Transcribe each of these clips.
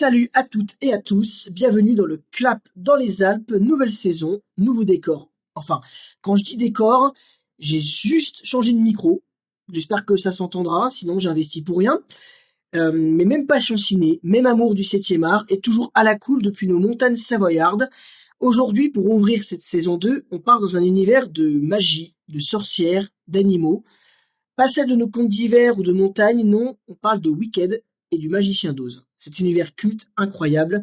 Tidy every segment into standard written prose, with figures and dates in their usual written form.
Salut à toutes et à tous, bienvenue dans le Clap dans les Alpes, nouvelle saison, nouveau décor. Enfin, quand je dis décor, j'ai juste changé de micro. J'espère que ça s'entendra, sinon j'ai investi pour rien. Mais même passion ciné, même amour du 7e art est toujours à la cool depuis nos montagnes savoyardes. Aujourd'hui, pour ouvrir cette saison 2, on part dans un univers de magie, de sorcières, d'animaux. Pas celle de nos contes d'hiver ou de montagne, non, on parle de Wicked et du Magicien d'Oz. Cet univers culte, incroyable,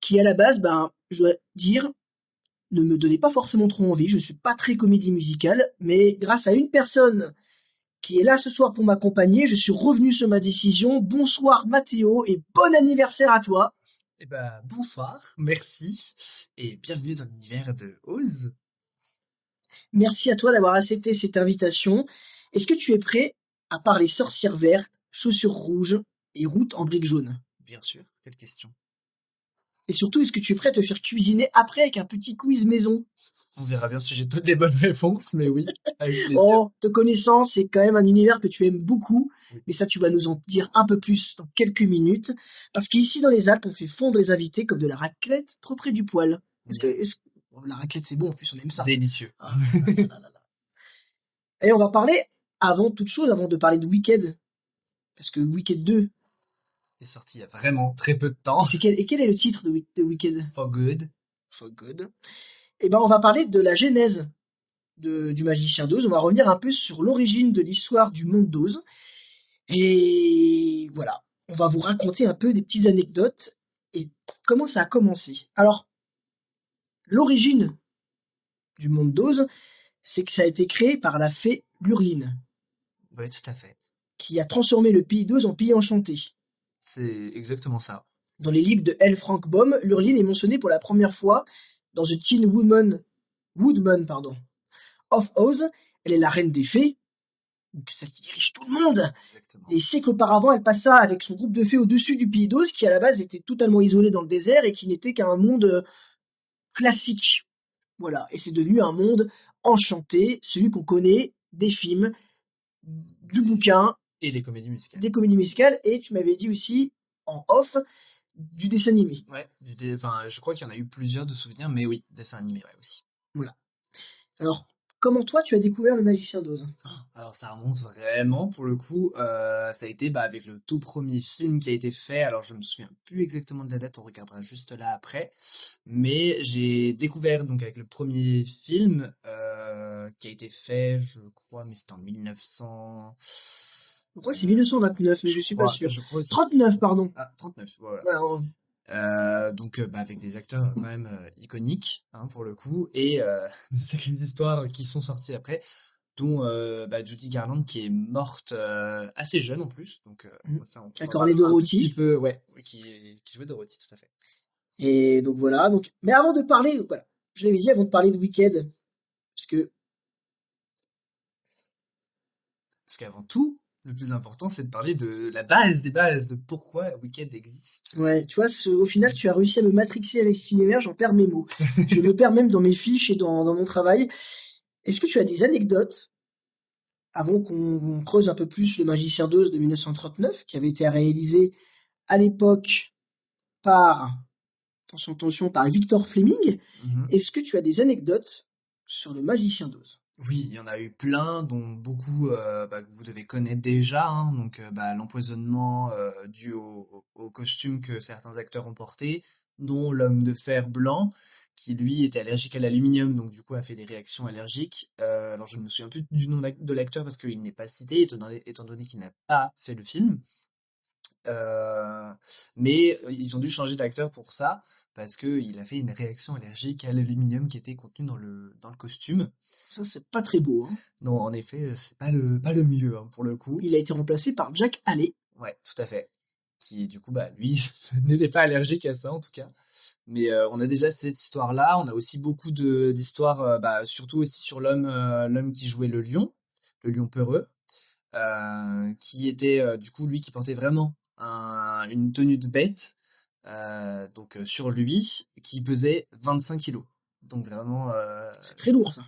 qui à la base, je dois dire, ne me donnait pas forcément trop envie. Je ne suis pas très comédie musicale, mais grâce à une personne qui est là ce soir pour m'accompagner, je suis revenu sur ma décision. Bonsoir Mathéo et bon anniversaire à toi. Eh ben, bonsoir, merci, et bienvenue dans l'univers de Oz. Merci à toi d'avoir accepté cette invitation. Est-ce que tu es prêt à parler sorcières vertes, chaussures rouges et route en briques jaunes? Bien sûr, quelle question? Et surtout, est-ce que tu es prêt à te faire cuisiner après avec un petit quiz maison? On verra bien si j'ai toutes les bonnes réponses, mais oui, avec plaisir. Oh, te connaissant, c'est quand même un univers que tu aimes beaucoup, Oui. mais ça, tu vas nous en dire un peu plus dans quelques minutes. Parce qu'ici, dans les Alpes, on fait fondre les invités comme de la raclette trop près du poêle. Miam. Bon, la raclette, c'est bon, en plus, on aime ça. Délicieux. Ah, là, là, là, là, là. Et on va parler, avant toute chose, avant de parler de Wicked, parce que Wicked 2, C'est sorti il y a vraiment très peu de temps. et quel est le titre de Wicked? For good. For Good. Eh ben, on va parler de la genèse du Magicien d'Oz. On va revenir un peu sur l'origine de l'histoire du monde d'Oz. Et voilà, on va vous raconter un peu des petites anecdotes et comment ça a commencé. Alors, l'origine du monde d'Oz, c'est que ça a été créé par la fée Lurline, Oui, tout à fait. qui a transformé le pays d'Oz en pays enchanté. C'est exactement ça. Dans les livres de L. Frank Baum, Lurline est mentionnée pour la première fois dans The Tin Woodman, of Oz. Elle est la reine des fées, donc celle qui dirige tout le monde. Exactement. Des siècles auparavant, elle passa avec son groupe de fées au-dessus du pays d'Oz, qui à la base était totalement isolé dans le désert et qui n'était qu'un monde classique. Voilà, et c'est devenu un monde enchanté, celui qu'on connaît des films, du bouquin, Et les comédies musicales. des comédies musicales, et tu m'avais dit aussi, en off, du dessin animé. Ouais, enfin, je crois qu'il y en a eu plusieurs de souvenirs, mais oui, dessin animé, ouais, aussi. Voilà. Alors, comment toi, tu as découvert le Magicien d'Oz? Alors ça remonte vraiment pour le coup, ça a été, avec le tout premier film qui a été fait. Alors je me souviens plus exactement de la date, on regardera juste là après. Mais j'ai découvert donc avec le premier film, qui a été fait, je crois, mais c'était en 1900, Je crois que c'est 1929, mais je suis pas sûr. je crois aussi. 39, pardon. Ah 39, voilà. Ouais, Donc avec des acteurs quand même, iconiques, hein, pour le coup et des sacrées histoires qui sont sorties après dont Judy Garland qui est morte assez jeune en plus, donc ça on en D'accord, les parlera un tout petit Dorothy. peu, ouais, qui jouait Dorothy, tout à fait. Et donc voilà. Donc, mais avant de parler, donc voilà, je l'avais dit avant de parler de Wicked, parce que Parce qu'avant tout, le plus important, c'est de parler de la base des bases, de pourquoi Wicked existe. ouais, tu vois, au final, tu as réussi à me matrixer avec cet univers, j'en perds mes mots. Je me perds même dans mes fiches et dans mon travail. Est-ce que tu as des anecdotes, avant qu'on creuse un peu plus le Magicien d'Oz de 1939, qui avait été réalisé à l'époque par, attention, par Victor Fleming? Mmh. Est-ce que tu as des anecdotes sur le Magicien d'Oz? Oui, il y en a eu plein, dont beaucoup, que vous devez connaître déjà, hein, donc l'empoisonnement, dû au costume que certains acteurs ont porté, dont l'homme de fer blanc, qui lui était allergique à l'aluminium, donc du coup a fait des réactions allergiques. Alors je ne me souviens plus du nom de l'acteur parce qu'il n'est pas cité, étant donné qu'il n'a pas fait le film. Heu, mais ils ont dû changer d'acteur pour ça, parce qu'il a fait une réaction allergique à l'aluminium qui était contenu dans le costume. Ça, c'est pas très beau, hein. Non, en effet, c'est pas le mieux, hein, pour le coup. Il a été remplacé par Jack Haley. Ouais, tout à fait. Qui du coup, lui, n'était pas allergique à ça en tout cas. Mais on a déjà cette histoire-là. On a aussi beaucoup d'histoires, surtout aussi sur l'homme qui jouait le lion peureux, qui était du coup lui qui portait vraiment une tenue de bête, donc sur lui, qui pesait 25 kilos. Donc vraiment, C'est très lourd, ça.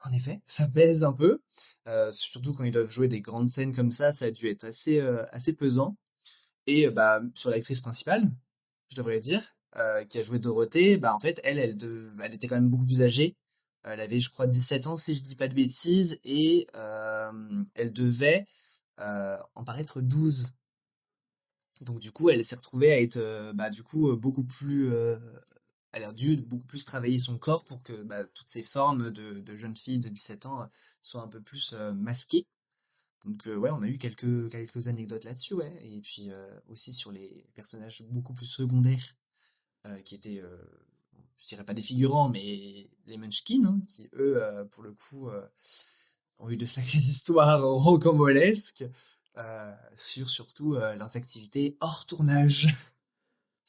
en effet, ça pèse un peu, surtout quand ils doivent jouer des grandes scènes comme ça a dû être assez pesant et sur l'actrice principale. je devrais dire, qui a joué Dorothée, bah, en fait, elle était quand même beaucoup plus âgée. Elle avait, je crois, 17 ans, si je dis pas de bêtises, et elle devait en paraître 12. Donc du coup, elle s'est retrouvée à être, bah, du coup, beaucoup plus, elle a dû beaucoup plus travailler son corps pour que, bah, toutes ces formes de jeunes filles de 17 ans, soient un peu plus, masquées. Donc ouais, on a eu quelques anecdotes là-dessus, ouais. Et puis aussi sur les personnages beaucoup plus secondaires, qui étaient, je dirais pas des figurants, mais les Munchkins, hein, qui eux, pour le coup, ont eu de sacrées histoires rocambolesques, sur surtout leurs activités hors tournage.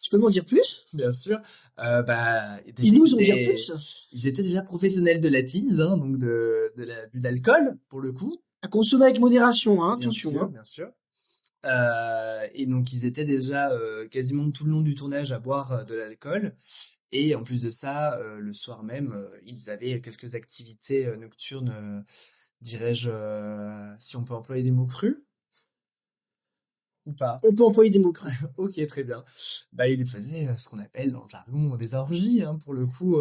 Tu peux m'en dire plus? Bien sûr. Bah, déjà, Ils nous en dire plus? ils étaient déjà professionnels de la tease, hein, donc de l'abus d'alcool, pour le coup. À consommer avec modération, hein, Bien attention, sûr, hein. bien sûr. Et donc ils étaient déjà, quasiment tout le long du tournage à boire, de l'alcool et en plus de ça, le soir même, ils avaient quelques activités, nocturnes, dirais-je, si on peut employer des mots crus ou pas? On peut employer des mots crus. OK, très bien. Bah, ils faisaient, ce qu'on appelle dans le jargon des orgies, hein, pour le coup,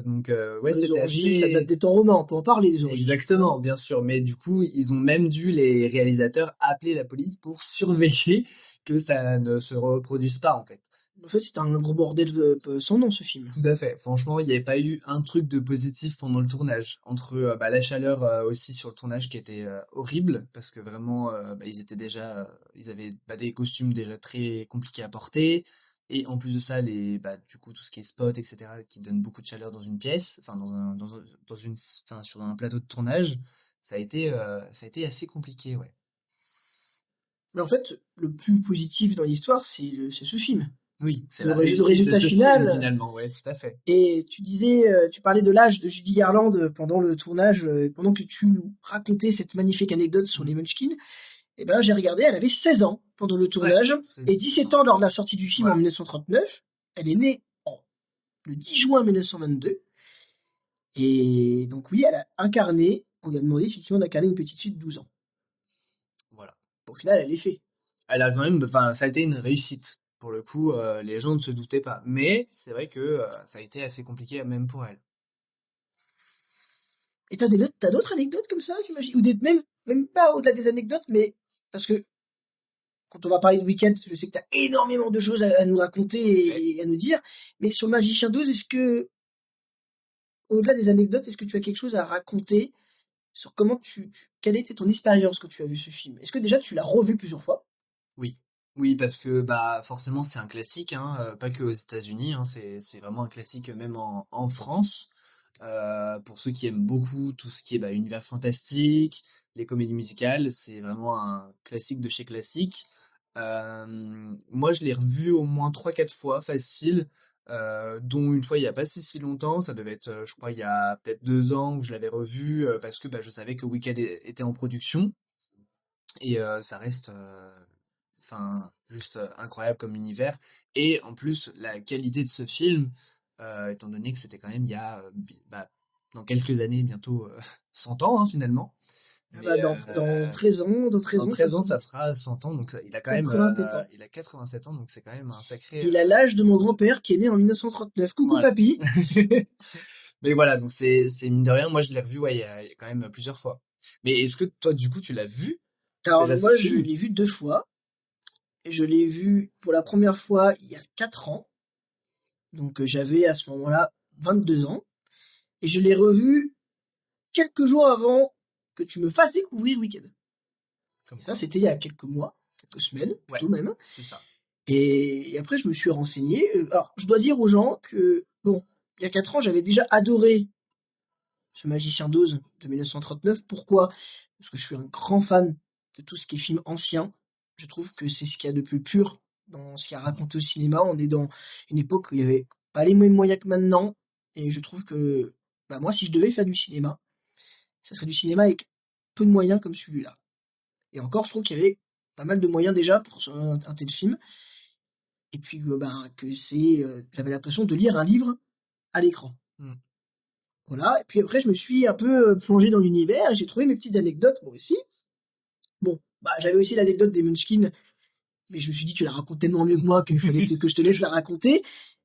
donc ouais, Les c'était orgies, ça date assez des temps romains, on peut en parler des orgies, hein. exactement, bien sûr, mais du coup, ils ont même dû, les réalisateurs, appeler la police pour surveiller que ça ne se reproduise pas, en fait. En fait, c'est un gros bordel sans nom, ce film. Tout à fait. Franchement, il n'y avait pas eu un truc de positif pendant le tournage. Entre bah, la chaleur aussi sur le tournage qui était horrible, parce que vraiment, bah, ils étaient déjà, ils avaient bah, des costumes déjà très compliqués à porter. Et en plus de ça, bah, du coup, tout ce qui est spot, etc., qui donne beaucoup de chaleur dans une pièce, enfin, dans une, enfin, sur un plateau de tournage, ça a été assez compliqué, ouais. Mais en fait, le plus positif dans l'histoire, c'est ce film. Oui, c'est Le, la le réussite de résultat ce film, final. finalement, ouais, tout à fait. Et tu disais, tu parlais de l'âge de Judy Garland pendant le tournage, pendant que tu nous racontais cette magnifique anecdote sur Mm. les Munchkins. Et ben, j'ai regardé, elle avait 16 ans pendant le Ouais, tournage c'est et ça. 17 ans lors de la sortie du film en Voilà. 1939. Elle est née le 10 juin 1922. Et donc oui, elle a incarné, on lui a demandé effectivement d'incarner une petite fille de 12 ans. Voilà. Au final, elle est fait. Elle a quand même, enfin, ça a été une réussite. Pour le coup, les gens ne se doutaient pas. Mais c'est vrai que ça a été assez compliqué même pour elle. Et t'as d'autres anecdotes comme ça, j'imagine? Ou même pas au-delà des anecdotes, mais parce que quand on va parler de Weekend, je sais que t'as énormément de choses à nous Ok. raconter et à nous dire. Mais sur Magicien 12, est-ce que, au-delà des anecdotes, est-ce que tu as quelque chose à raconter sur comment quelle était ton expérience quand tu as vu ce film? Est-ce que déjà tu l'as revu plusieurs fois? Oui. Oui, parce que bah forcément c'est un classique, hein, pas que aux États-Unis, hein, c'est vraiment un classique même en France. Pour ceux qui aiment beaucoup tout ce qui est bah, univers fantastique, les comédies musicales, c'est vraiment un classique de chez classique. Moi, je l'ai revu au moins trois quatre fois, facile, dont une fois il y a pas si longtemps, ça devait être, je crois, il y a peut-être 2 ans où je l'avais revu parce que bah, je savais que Wicked était en production et ça reste, enfin, juste incroyable comme univers. Et en plus, la qualité de ce film, étant donné que c'était quand même il y a, bah, dans quelques années, bientôt 100 ans hein, finalement. Ah Mais bah dans 13 ans, dans 13 dans ans, ça 13 ans, fera ça fera 100 ans, donc il a quand même, 87 ans. il a 87 ans, donc c'est quand même un sacré. Il a l'âge de mon grand-père qui est né en 1939. Coucou Voilà. papy! Mais voilà, donc c'est mine de rien, moi je l'ai revu ouais, il y a quand même plusieurs fois. Mais est-ce que toi, du coup, tu l'as vu Alors déjà ce moi, je film? l'ai vu 2 fois. Je l'ai vu pour la première fois il y a 4 ans. Donc j'avais à ce moment-là 22 ans. Et je l'ai revu quelques jours avant que tu me fasses découvrir Weekend. Comme Et ça, quoi? c'était il y a quelques mois, quelques semaines, Ouais, plutôt même. c'est ça. Et après, je me suis renseigné. Alors, je dois dire aux gens que, bon, il y a 4 ans, j'avais déjà adoré ce Magicien d'Oz de 1939. Pourquoi? Parce que je suis un grand fan de tout ce qui est film ancien. Je trouve que c'est ce qu'il y a de plus pur dans ce qu'il y a raconté au cinéma. On est dans une époque où il y avait pas les mêmes moyens que maintenant. Et je trouve que, bah, moi, si je devais faire du cinéma, ça serait du cinéma avec peu de moyens comme celui-là. Et encore, je trouve qu'il y avait pas mal de moyens déjà pour un tel film. Et puis, ben, j'avais l'impression de lire un livre à l'écran. Mm. Voilà. Et puis après, je me suis un peu plongé dans l'univers et j'ai trouvé mes petites anecdotes moi aussi. Bon, bah, j'avais aussi l'anecdote des Munchkins mais je me suis dit, tu la racontes tellement mieux que moi qu'il fallait que je te laisse la raconter.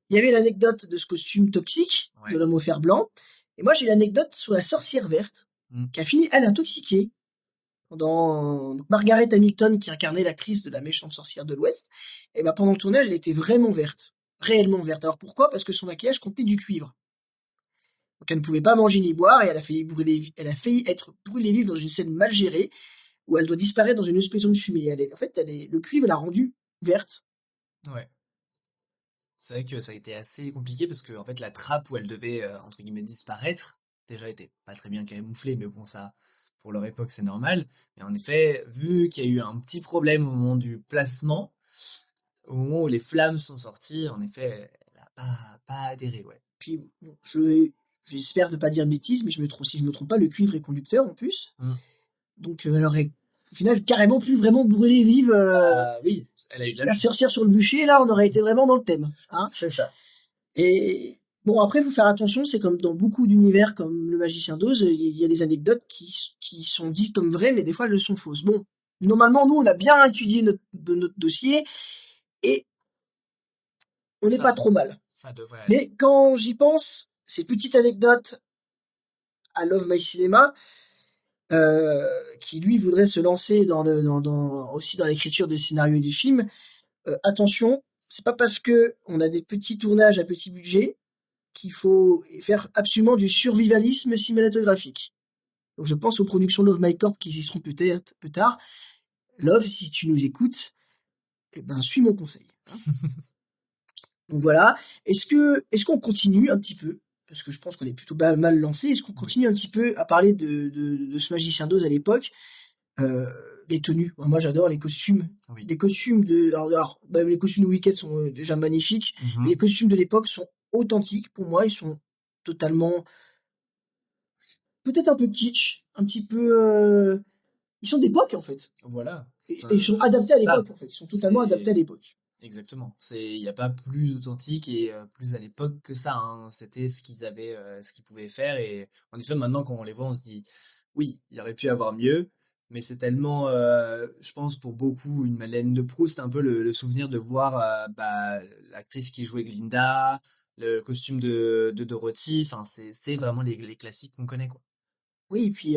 Il y avait l'anecdote de ce costume toxique de Ouais. l'homme au fer blanc. Et moi, j'ai l'anecdote sur la sorcière verte Mm. qui a fini, elle, intoxiquée. Donc, Margaret Hamilton, qui incarnait l'actrice de la méchante sorcière de l'Ouest, et ben, pendant le tournage, elle était vraiment verte. Réellement verte. Alors pourquoi? Parce que son maquillage contenait du cuivre. Donc elle ne pouvait pas manger ni boire et elle a failli être brûlée vive dans une scène mal gérée où elle doit disparaître dans une explosion de fumée. Le cuivre l'a rendue verte. Ouais. C'est vrai que ça a été assez compliqué parce que en fait la trappe où elle devait entre guillemets disparaître déjà était pas très bien camouflée, mais bon ça pour leur époque c'est normal. Mais en effet, vu qu'il y a eu un petit problème au moment du placement, au moment où les flammes sont sorties, en effet, elle a pas adhéré, ouais. Puis bon, j'espère ne pas dire de bêtises, mais si je me trompe pas, le cuivre est conducteur en plus. Mm. Donc elle aurait au final carrément pu vraiment brûler vive Ah oui, elle a eu de la la chance. sorcière sur le bûcher. Là, on aurait été vraiment dans le thème. Hein. C'est ça. Et bon, après, il faut faire attention, c'est comme dans beaucoup d'univers comme Le Magicien d'Oz, il y a des anecdotes qui sont dites comme vraies, mais des fois elles sont fausses. Bon, normalement, nous, on a bien étudié notre dossier et on n'est pas Ça, trop mal. ça devrait aller. Mais quand j'y pense, ces petites anecdotes à Love My Cinema, qui lui voudrait se lancer aussi dans l'écriture des scénarios et des films, attention, c'est pas parce que on a des petits tournages à petit budget qu'il faut faire absolument du survivalisme cinématographique. Donc je pense aux productions Love My Corp qui existeront peut-être plus tard. Love, si tu nous écoutes, eh ben suis mon conseil. Hein. Donc voilà. Est-ce qu'on continue un petit peu? Parce que je pense qu'on est plutôt mal lancé. Est-ce qu'on Oui, continue un petit peu à parler de ce magicien d'Oz à l'époque? Euh, les tenues. Moi j'adore les costumes. oui. Les costumes les costumes de Wicked sont déjà magnifiques. Mais les Mhm. costumes de l'époque sont authentiques. Pour moi, ils sont totalement peut-être un peu kitsch, un petit peu. Ils sont d'époque en fait. Voilà. Et ils sont adaptés à Ça, l'époque en fait. Ils sont totalement adaptés à c'est l'époque. exactement. Il n'y a pas plus authentique et plus à l'époque que ça, hein. C'était ce qu'ils avaient, ce qu'ils pouvaient faire. Et en effet, maintenant, quand on les voit, on se dit, oui, il aurait pu avoir mieux. Mais c'est tellement, je pense, pour beaucoup, une Madeleine de Proust, un peu le souvenir de voir l'actrice qui jouait Glinda, le costume de Dorothy. Enfin, c'est vraiment les classiques qu'on connaît, quoi. Oui, et puis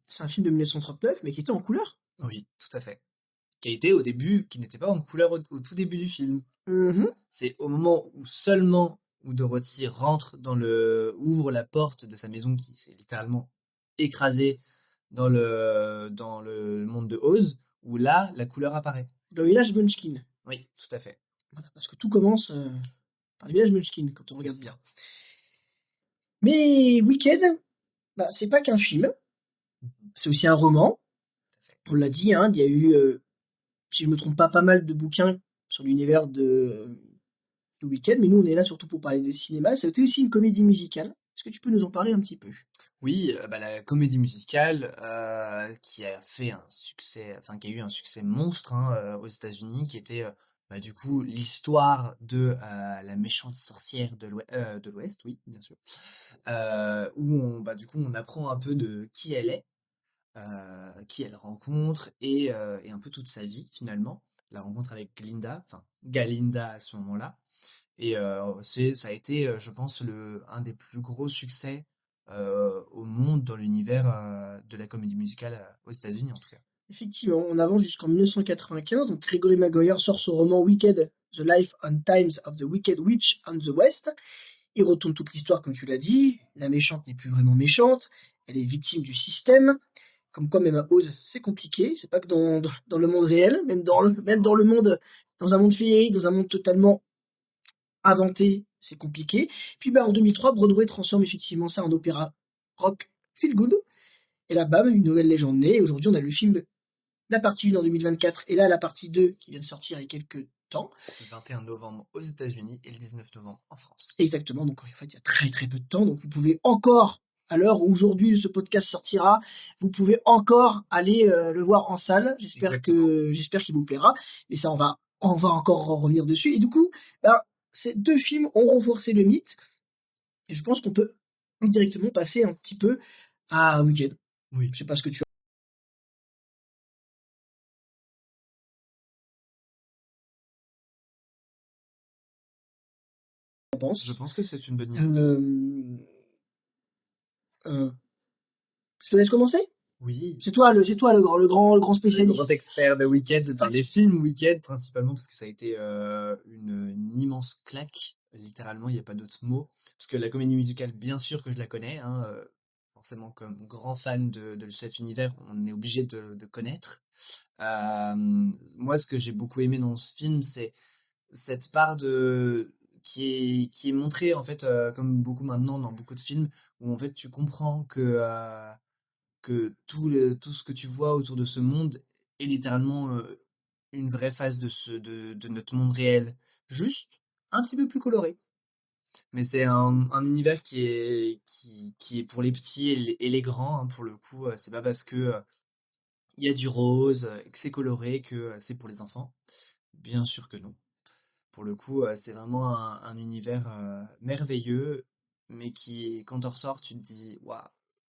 c'est un film de 1939, mais qui était en couleur. Oui, tout à fait. Qui a été au début, qui n'était pas en couleur au tout début du film. Mhm. C'est au moment où seulement où Dorothy ouvre la porte de sa maison qui s'est littéralement écrasée dans le monde de Oz, où là, la couleur apparaît. Le village Munchkin. Oui, tout à fait. Voilà, parce que tout commence par le village Munchkin quand on C'est regarde ça. bien. Mais Wicked, bah, c'est pas qu'un film, Mhm, c'est aussi un roman. tout à fait. On l'a dit, hein, il y a eu, si je me trompe pas mal de bouquins sur l'univers de Wicked, mais nous on est là surtout pour parler de cinéma. C'était aussi une comédie musicale. Est-ce que tu peux nous en parler un petit peu? Oui, la comédie musicale qui a fait un succès, enfin qui a eu un succès monstre hein, aux États-Unis, qui était du coup l'histoire de la méchante sorcière de l'Ouest, oui, bien sûr, où du coup on apprend un peu de qui elle est, qui elle rencontre et un peu toute sa vie finalement, la rencontre avec Glinda, enfin Galinda à ce moment-là. Et ça a été, je pense, un des plus gros succès au monde dans l'univers de la comédie musicale aux États-Unis, en tout cas. Effectivement, on avance jusqu'en 1995. Donc Gregory Maguire sort son roman Wicked, The Life and Times of the Wicked Witch and the West. Il retourne toute l'histoire, comme tu l'as dit. La méchante n'est plus vraiment méchante. Elle est victime du système. Comme quoi, même à Oz, c'est compliqué. C'est pas que dans le monde réel, même dans Exactement. le monde, dans un monde féerique, dans un monde totalement inventé, c'est compliqué. Puis, en 2003, Broadway transforme effectivement ça en opéra rock feel good. Et là, bam, une nouvelle légende naît. Et aujourd'hui, on a le film, la partie 1 en 2024, et là, la partie 2 qui vient de sortir il y a quelques temps. Le 21 novembre aux États-Unis et le 19 novembre en France. Exactement, donc en fait, il y a très très peu de temps, donc vous pouvez encore, à l'heure où aujourd'hui ce podcast sortira, vous pouvez encore aller le voir en salle. Exactement. J'espère qu'il vous plaira. Et ça, on va encore revenir dessus. Et du coup, ces deux films ont renforcé le mythe. Et je pense qu'on peut directement passer un petit peu à Weekend. Oui. Je sais pas ce que tu Je pense. pense que c'est une bonne idée. Euh, euh, je te laisse commencer? Oui. C'est toi le grand Le grand spécialiste. expert de Weekend, enfin les films Weekend principalement parce que ça a été une immense claque. Littéralement, il n'y a pas d'autre mot. Parce que la comédie musicale, bien sûr que je la connais, hein, forcément comme grand fan de cet univers, on est obligé de connaître. Moi, ce que j'ai beaucoup aimé dans ce film, c'est cette part de qui est montrée en fait comme beaucoup maintenant dans beaucoup de films où en fait tu comprends que tout ce que tu vois autour de ce monde est littéralement une vraie face de notre monde réel, juste un petit peu plus coloré. Mais c'est un univers qui est pour les petits et les grands, hein, pour le coup. C'est pas parce que il y a du rose et que c'est coloré que c'est pour les enfants. Bien sûr que non. Pour le coup, c'est vraiment un univers merveilleux, mais qui, quand on ressort, tu te dis, waouh,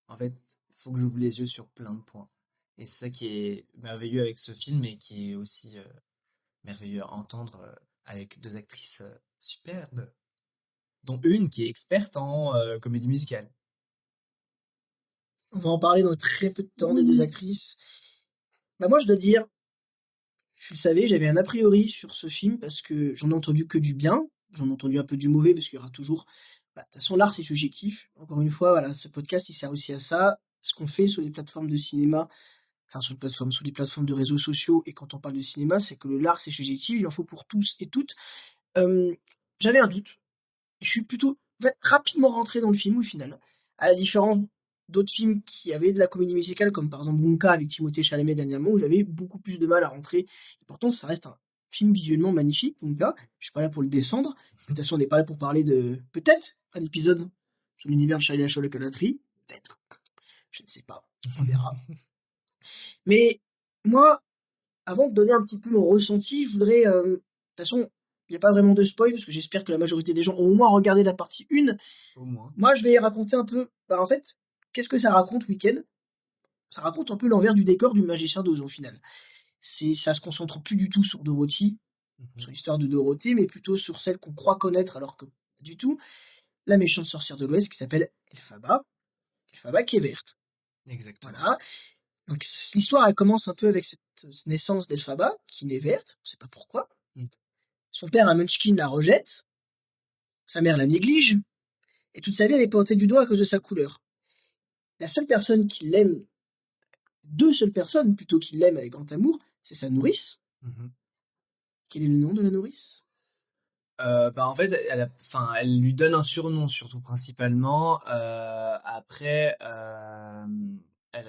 en fait, il faut que j'ouvre les yeux sur plein de points. Et c'est ça qui est merveilleux avec ce film et qui est aussi merveilleux à entendre avec deux actrices superbes, dont une qui est experte en comédie musicale. On va en parler dans très peu de temps des deux actrices. Bah moi, je dois dire, tu le savais, j'avais un a priori sur ce film parce que j'en ai entendu que du bien. J'en ai entendu un peu du mauvais parce qu'il y aura toujours. Bah, de toute façon, l'art, c'est subjectif. Encore une fois, voilà, ce podcast, il sert aussi à ça. Ce qu'on fait sur les plateformes de cinéma, enfin sur les plateformes de réseaux sociaux, et quand on parle de cinéma, c'est que l'art, c'est subjectif. Il en faut pour tous et toutes. Euh, J'avais un doute. Je suis plutôt en fait, rapidement rentré dans le film au final. À la différence d'autres films qui avaient de la comédie musicale, comme par exemple Wonka avec Timothée Chalamet dernièrement, où j'avais beaucoup plus de mal à rentrer. Et pourtant, ça reste un film visuellement magnifique. Wonka, je suis pas là pour le descendre. De toute façon, on n'est pas là pour parler de peut-être un épisode sur l'univers de Charlie et la chocolaterie. Peut-être. Je ne sais pas. On verra. Mais moi, avant de donner un petit peu mon ressenti, je voudrais. De toute façon, il n'y a pas vraiment de spoil, parce que j'espère que la majorité des gens ont au moins regardé la partie 1. Au moins. Moi, je vais raconter un peu. Bah, en fait, qu'est-ce que ça raconte, Weekend? Ça raconte un peu l'envers du décor du magicien d'Oz, au final. Ça se concentre plus du tout sur Dorothy, Mhm. sur l'histoire de Dorothée, mais plutôt sur celle qu'on croit connaître, alors que pas du tout. La méchante sorcière de l'Ouest qui s'appelle Elphaba. Elphaba qui est verte. Exactement. Voilà. Donc, l'histoire, elle commence un peu avec cette naissance d'Elphaba, qui naît verte, on sait pas pourquoi. Mm. Son père, un Munchkin, la rejette. Sa mère la néglige. Et toute sa vie, elle est pointée du doigt à cause de sa couleur. La seule personne qui l'aime, deux seules personnes plutôt qui l'aiment avec grand amour, c'est sa nourrice. Mhm. Quel est le nom de la nourrice? Bah en fait, enfin, elle lui donne un surnom surtout principalement. Après,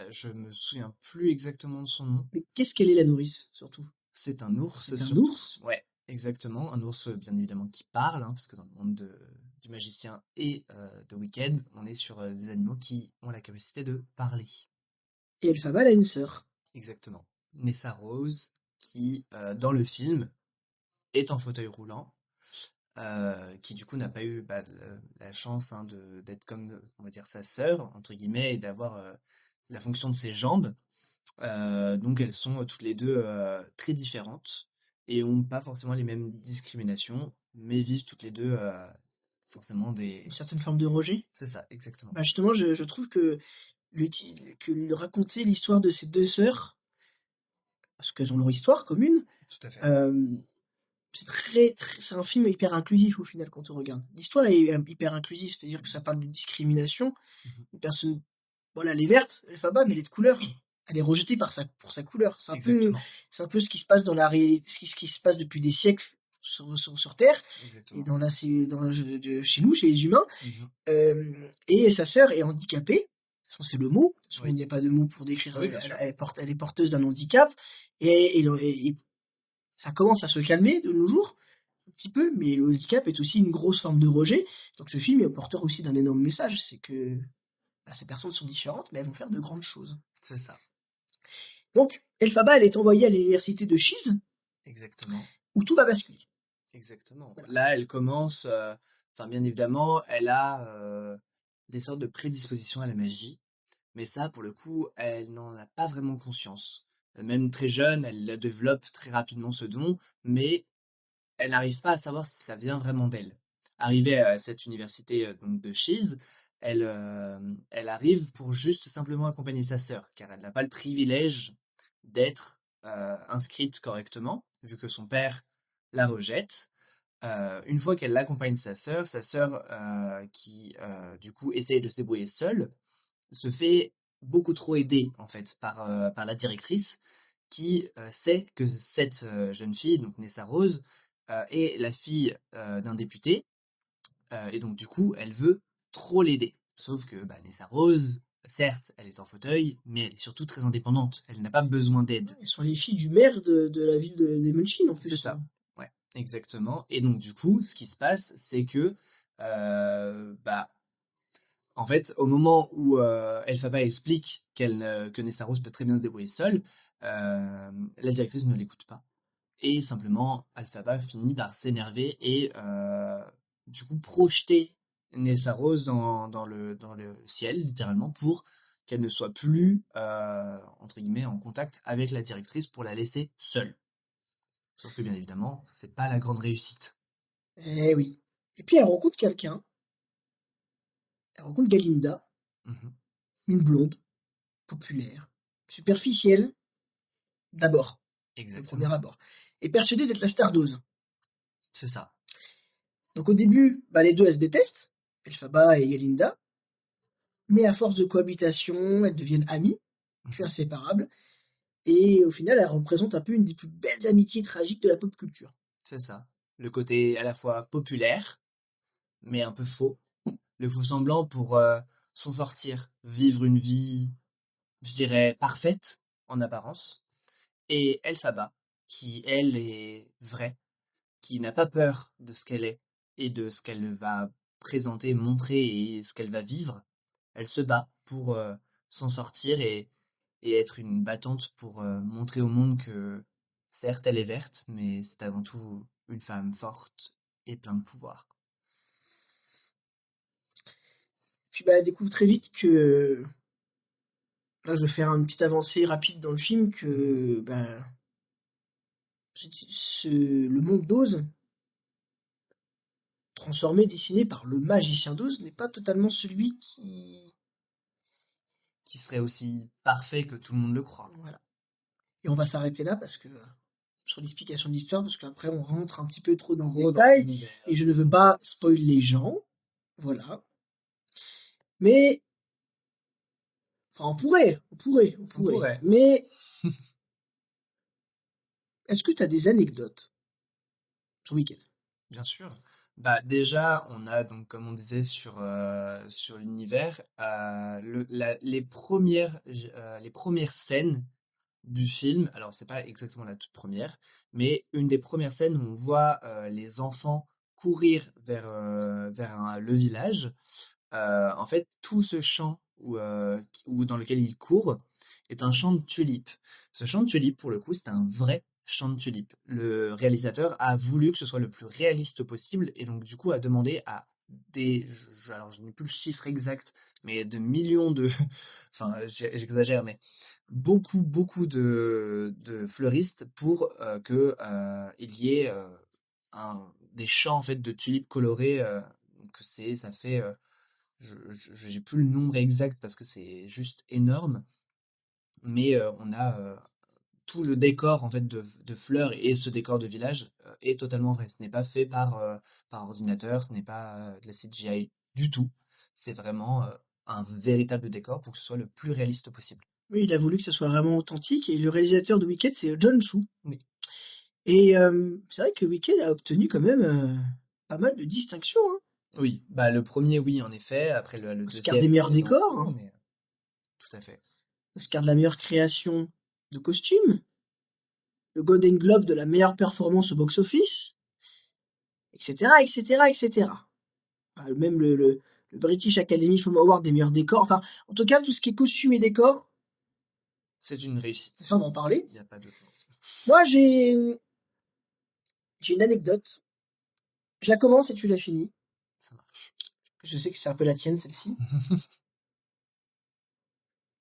je me souviens plus exactement de son nom. Mais qu'est-ce qu'elle est la nourrice, surtout? C'est un ours C'est un surtout. ours. Ouais, exactement. Un ours bien évidemment qui parle, hein, parce que dans le monde du magicien et de Weekend, on est sur des animaux qui ont la capacité de parler. Et Elphaba, elle a une sœur. Exactement. Nessa Rose, qui dans le film est en fauteuil roulant, qui du coup n'a pas eu bah, la chance hein, d'être comme, on va dire, sa sœur, entre guillemets, et d'avoir la fonction de ses jambes. Donc elles sont toutes les deux très différentes et ont pas forcément les mêmes discriminations, mais vivent toutes les deux forcément Une des... certaine forme de rejet. C'est ça, exactement. Bah justement, je trouve que, raconter l'histoire de ces deux sœurs, parce qu'elles ont leur histoire commune, Tout à fait. euh, c'est un film hyper inclusif au final quand on regarde. L'histoire est hyper inclusive, c'est-à-dire que ça parle de discrimination. Mhm. Une personne, voilà, elle est verte, Elphaba, mais elle est de couleur. Elle est rejetée pour sa couleur. Exactement. C'est un peu ce qui se passe dans la réalité, ce qui se passe depuis des siècles sur Terre et Exactement. dans chez nous, chez les humains. Mhm. Et sa sœur est handicapée. De toute façon, c'est le mot. De toute façon, il Oui. n'y a pas de mot pour décrire. Oui, bien sûr. Elle est porteuse d'un handicap et ça commence à se calmer de nos jours un petit peu, mais le handicap est aussi une grosse forme de rejet. Donc ce film est porteur aussi d'un énorme message, c'est que bah, ces personnes sont différentes, mais elles vont faire de grandes choses. C'est ça. Donc, Elphaba, elle est envoyée à l'université de Shiz, Exactement. où tout va basculer. Exactement. Voilà. Là, elle commence, enfin bien évidemment, elle a des sortes de prédispositions à la magie. Mais ça, pour le coup, elle n'en a pas vraiment conscience. Même très jeune, elle développe très rapidement ce don, mais elle n'arrive pas à savoir si ça vient vraiment d'elle. arrivée à cette université donc de Shiz, elle arrive pour juste simplement accompagner sa sœur, car elle n'a pas le privilège d'être inscrite correctement, vu que son père la rejette. Une fois qu'elle accompagne sa sœur qui du coup essaye de se débrouiller seule, se fait beaucoup trop aider en fait par la directrice qui sait que cette jeune fille, donc Nessa Rose, est la fille d'un député, et donc du coup elle veut trop l'aider. Sauf que bah, Nessa Rose, certes, elle est en fauteuil, mais elle est surtout très indépendante. Elle n'a pas besoin d'aide. Elles sont les filles du maire de la ville des Munchkin en C'est plus. ça. Ouais, exactement. Et donc du coup, ce qui se passe, c'est que bah en fait, au moment où Elphaba explique que Nessa Rose peut très bien se débrouiller seule, la directrice ne l'écoute pas. Et simplement, Elphaba finit par s'énerver et du coup projeter Nessa Rose dans le ciel, littéralement, pour qu'elle ne soit plus, entre guillemets, en contact avec la directrice pour la laisser seule. Sauf que bien évidemment, c'est pas la grande réussite. Eh oui. Et puis elle rencontre quelqu'un, elle rencontre Galinda, Mhm. une blonde, populaire, superficielle, d'abord, au premier Exactement. abord, et persuadée d'être la stardose. C'est ça. Donc au début, bah, les deux elles se détestent, Elphaba et Galinda, mais à force de cohabitation, elles deviennent amies, puis Mhm. inséparables, et au final, elles représentent un peu une des plus belles amitiés tragiques de la pop culture. C'est ça. Le côté à la fois populaire, mais un peu faux. Le faux semblant pour s'en sortir, vivre une vie, je dirais, parfaite en apparence. Et Elphaba, qui, elle, est vraie, qui n'a pas peur de ce qu'elle est et de ce qu'elle va présenter, montrer et ce qu'elle va vivre. Elle se bat pour s'en sortir et être une battante pour montrer au monde que, certes, elle est verte, mais c'est avant tout une femme forte et plein de pouvoir. Puis bah, elle découvre très vite que, là je vais faire une petite avancée rapide dans le film, que bah, le monde d'Oz, transformé, dessiné par le magicien d'Oz, n'est pas totalement celui qui... Qui serait aussi parfait que tout le monde le croit. Voilà. Et on va s'arrêter là parce que sur l'explication de l'histoire, parce qu'après on rentre un petit peu trop dans le Trop dans détail, l'univers. et je ne veux pas spoiler les gens. Voilà. Mais, enfin on On pourrait. pourrait, Mais est-ce que tu as des anecdotes sur Weekend? bien sûr. Bah déjà, on a donc, comme on disait sur l'univers, les premières scènes du film. Alors c'est pas exactement la toute première, mais une des premières scènes où on voit les enfants courir vers le village. En fait, tout ce champ dans lequel il court est un champ de tulipes. Ce champ de tulipes, pour le coup, c'est un vrai champ de tulipes. Le réalisateur a voulu que ce soit le plus réaliste possible et donc du coup a demandé à alors je n'ai plus le chiffre exact, mais de millions de, enfin j'exagère, mais beaucoup de fleuristes pour que il y ait des champs en fait de tulipes colorées. Donc ça fait j'ai plus le nombre exact parce que c'est juste énorme, mais on a tout le décor en fait de fleurs et ce décor de village est totalement vrai. Ce n'est pas fait par ordinateur, ce n'est pas de la CGI du tout. C'est vraiment un véritable décor pour que ce soit le plus réaliste possible. Oui, il a voulu que ça soit vraiment authentique, et le réalisateur de Wicked, c'est John Chu. Oui. Et c'est vrai que Wicked a obtenu quand même pas mal de distinctions, hein. Oui, bah le premier, oui, en effet. Après le Oscar deuxième des meilleurs est en décors, cours, hein. mais tout à fait. Oscar de la meilleure création de costumes, le Golden Globe de la meilleure performance au box-office, etc., etc., etc. Enfin, même le British Academy Film Award des meilleurs décors. Enfin, en tout cas, tout ce qui est costumes et décors, C'est une réussite. ça on va en parler. Il n'y a pas de... Moi, j'ai une anecdote. Je la commence et tu la finis. Ça marche. Je sais que c'est un peu la tienne, celle-ci.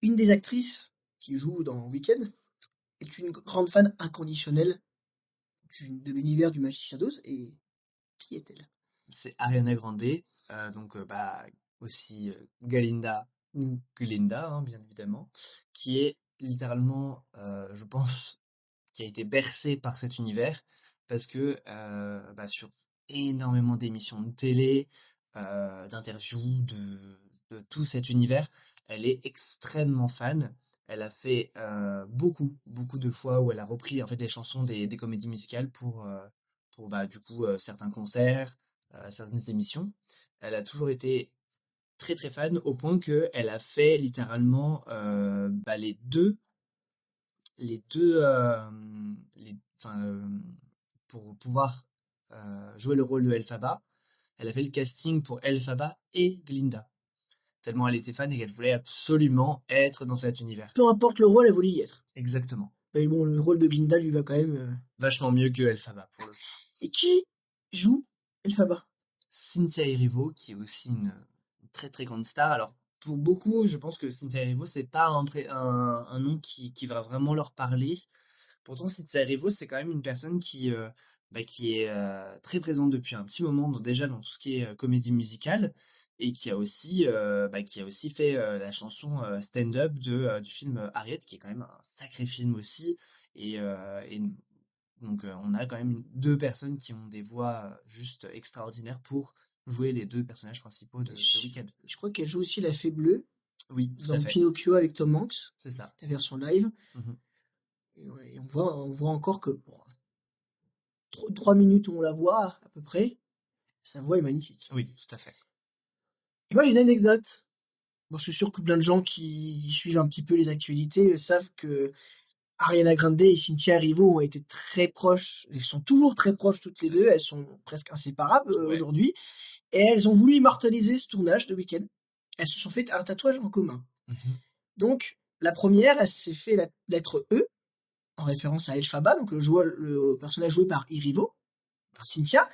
Une des actrices qui joue dans Weekend est une grande fan inconditionnelle de l'univers du magicien d'Oz. Et qui est-elle? c'est Ariana Grande, donc bah, aussi Galinda ou Glinda, hein, bien évidemment, qui est littéralement, je pense, qui a été bercée par cet univers, parce que bah, sur énormément d'émissions de télé, d'interviews, de tout cet univers, elle est extrêmement fan. Elle a fait beaucoup de fois où elle a repris en fait des chansons des comédies musicales pour bah, du coup certains concerts, certaines émissions. Elle a toujours été très fan au point que elle a fait littéralement bah, enfin, pour pouvoir jouer le rôle de Elphaba, elle a fait le casting pour Elphaba et Glinda. Tellement elle était fan et qu'elle voulait absolument être dans cet univers. Peu importe le rôle, elle voulait y être. Exactement. Mais bon, le rôle de Glinda lui va quand même. Vachement mieux que Elphaba pour le coup. Et qui joue Elphaba? Cynthia Erivo, qui est aussi une très grande star. Alors, pour beaucoup, je pense que Cynthia Erivo, c'est pas un nom qui va vraiment leur parler. Pourtant, Cynthia Erivo, c'est quand même une personne qui est très présente depuis un petit moment, déjà dans tout ce qui est comédie musicale, et qui a aussi fait la chanson Stand Up du film Harriet, qui est quand même un sacré film aussi. Et donc, on a quand même deux personnes qui ont des voix juste extraordinaires pour jouer les deux personnages principaux de Wicked. Je crois qu'elle joue aussi la Fée Bleue Oui, tout à dans fait. Pinocchio avec Tom Hanks, C'est ça. la version live. Mhm. Et, ouais, et on voit encore que pour 3 minutes où on la voit à peu près, sa voix est magnifique. Oui, tout à fait. Et moi j'ai une anecdote. Bon, je suis sûr que plein de gens qui suivent un petit peu les actualités savent que Ariana Grande et Cynthia Erivo ont été très proches. Elles sont toujours très proches toutes les deux. Elles sont presque inséparables Ouais. aujourd'hui. Et elles ont voulu immortaliser ce tournage de Weekend. Elles se sont fait un tatouage en commun. Mhm. Donc, la première, elle s'est fait la lettre E, en référence à Elphaba, donc le personnage joué par Erivo, par Cynthia,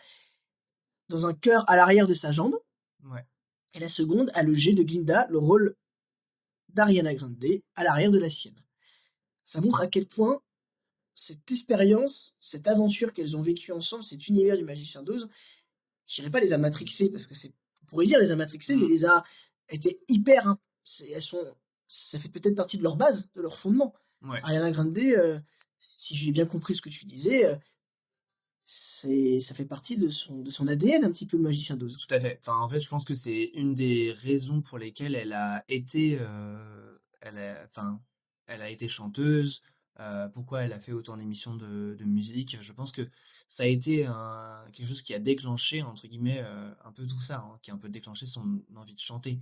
dans un cœur à l'arrière de sa jambe. Ouais. Et la seconde a le G de Glinda, le rôle d'Ariana Grande, à l'arrière de la sienne. Ça montre à quel point cette expérience, cette aventure qu'elles ont vécue ensemble, cet univers du Magicien d'Oz, je dirais pas les a matrixées, parce que c'est, on pourrait dire les a matrixées, mais Mhm. les a été hyper, hein, elles sont, ça fait peut-être partie de leur base, de leur fondement. Ouais. Ariana Grande, si j'ai bien compris ce que tu disais, ça fait partie de son ADN un petit peu le Magicien d'Oz. Tout à fait. Enfin, en fait, je pense que c'est une des raisons pour lesquelles elle a été chanteuse. Pourquoi elle a fait autant d'émissions de musique. Je pense que ça a été quelque chose qui a déclenché, entre guillemets, un peu tout ça, hein, qui a un peu déclenché son envie de chanter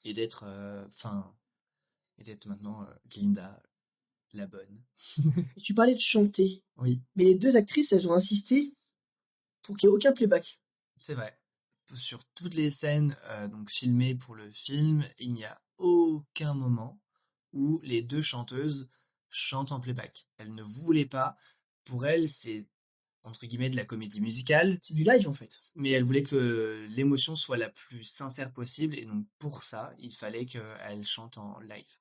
et d'être maintenant Glinda, la bonne. Et tu parlais de chanter, Oui, mais les deux actrices, elles ont insisté pour qu'il n'y ait aucun playback. c'est vrai. Sur toutes les scènes donc filmées pour le film, il n'y a aucun moment où les deux chanteuses chantent en playback. Elles ne voulaient pas. Pour elles, c'est entre guillemets de la comédie musicale, C'est du live en fait. mais elles voulaient que l'émotion soit la plus sincère possible, et donc pour ça, il fallait qu'elles chantent en live.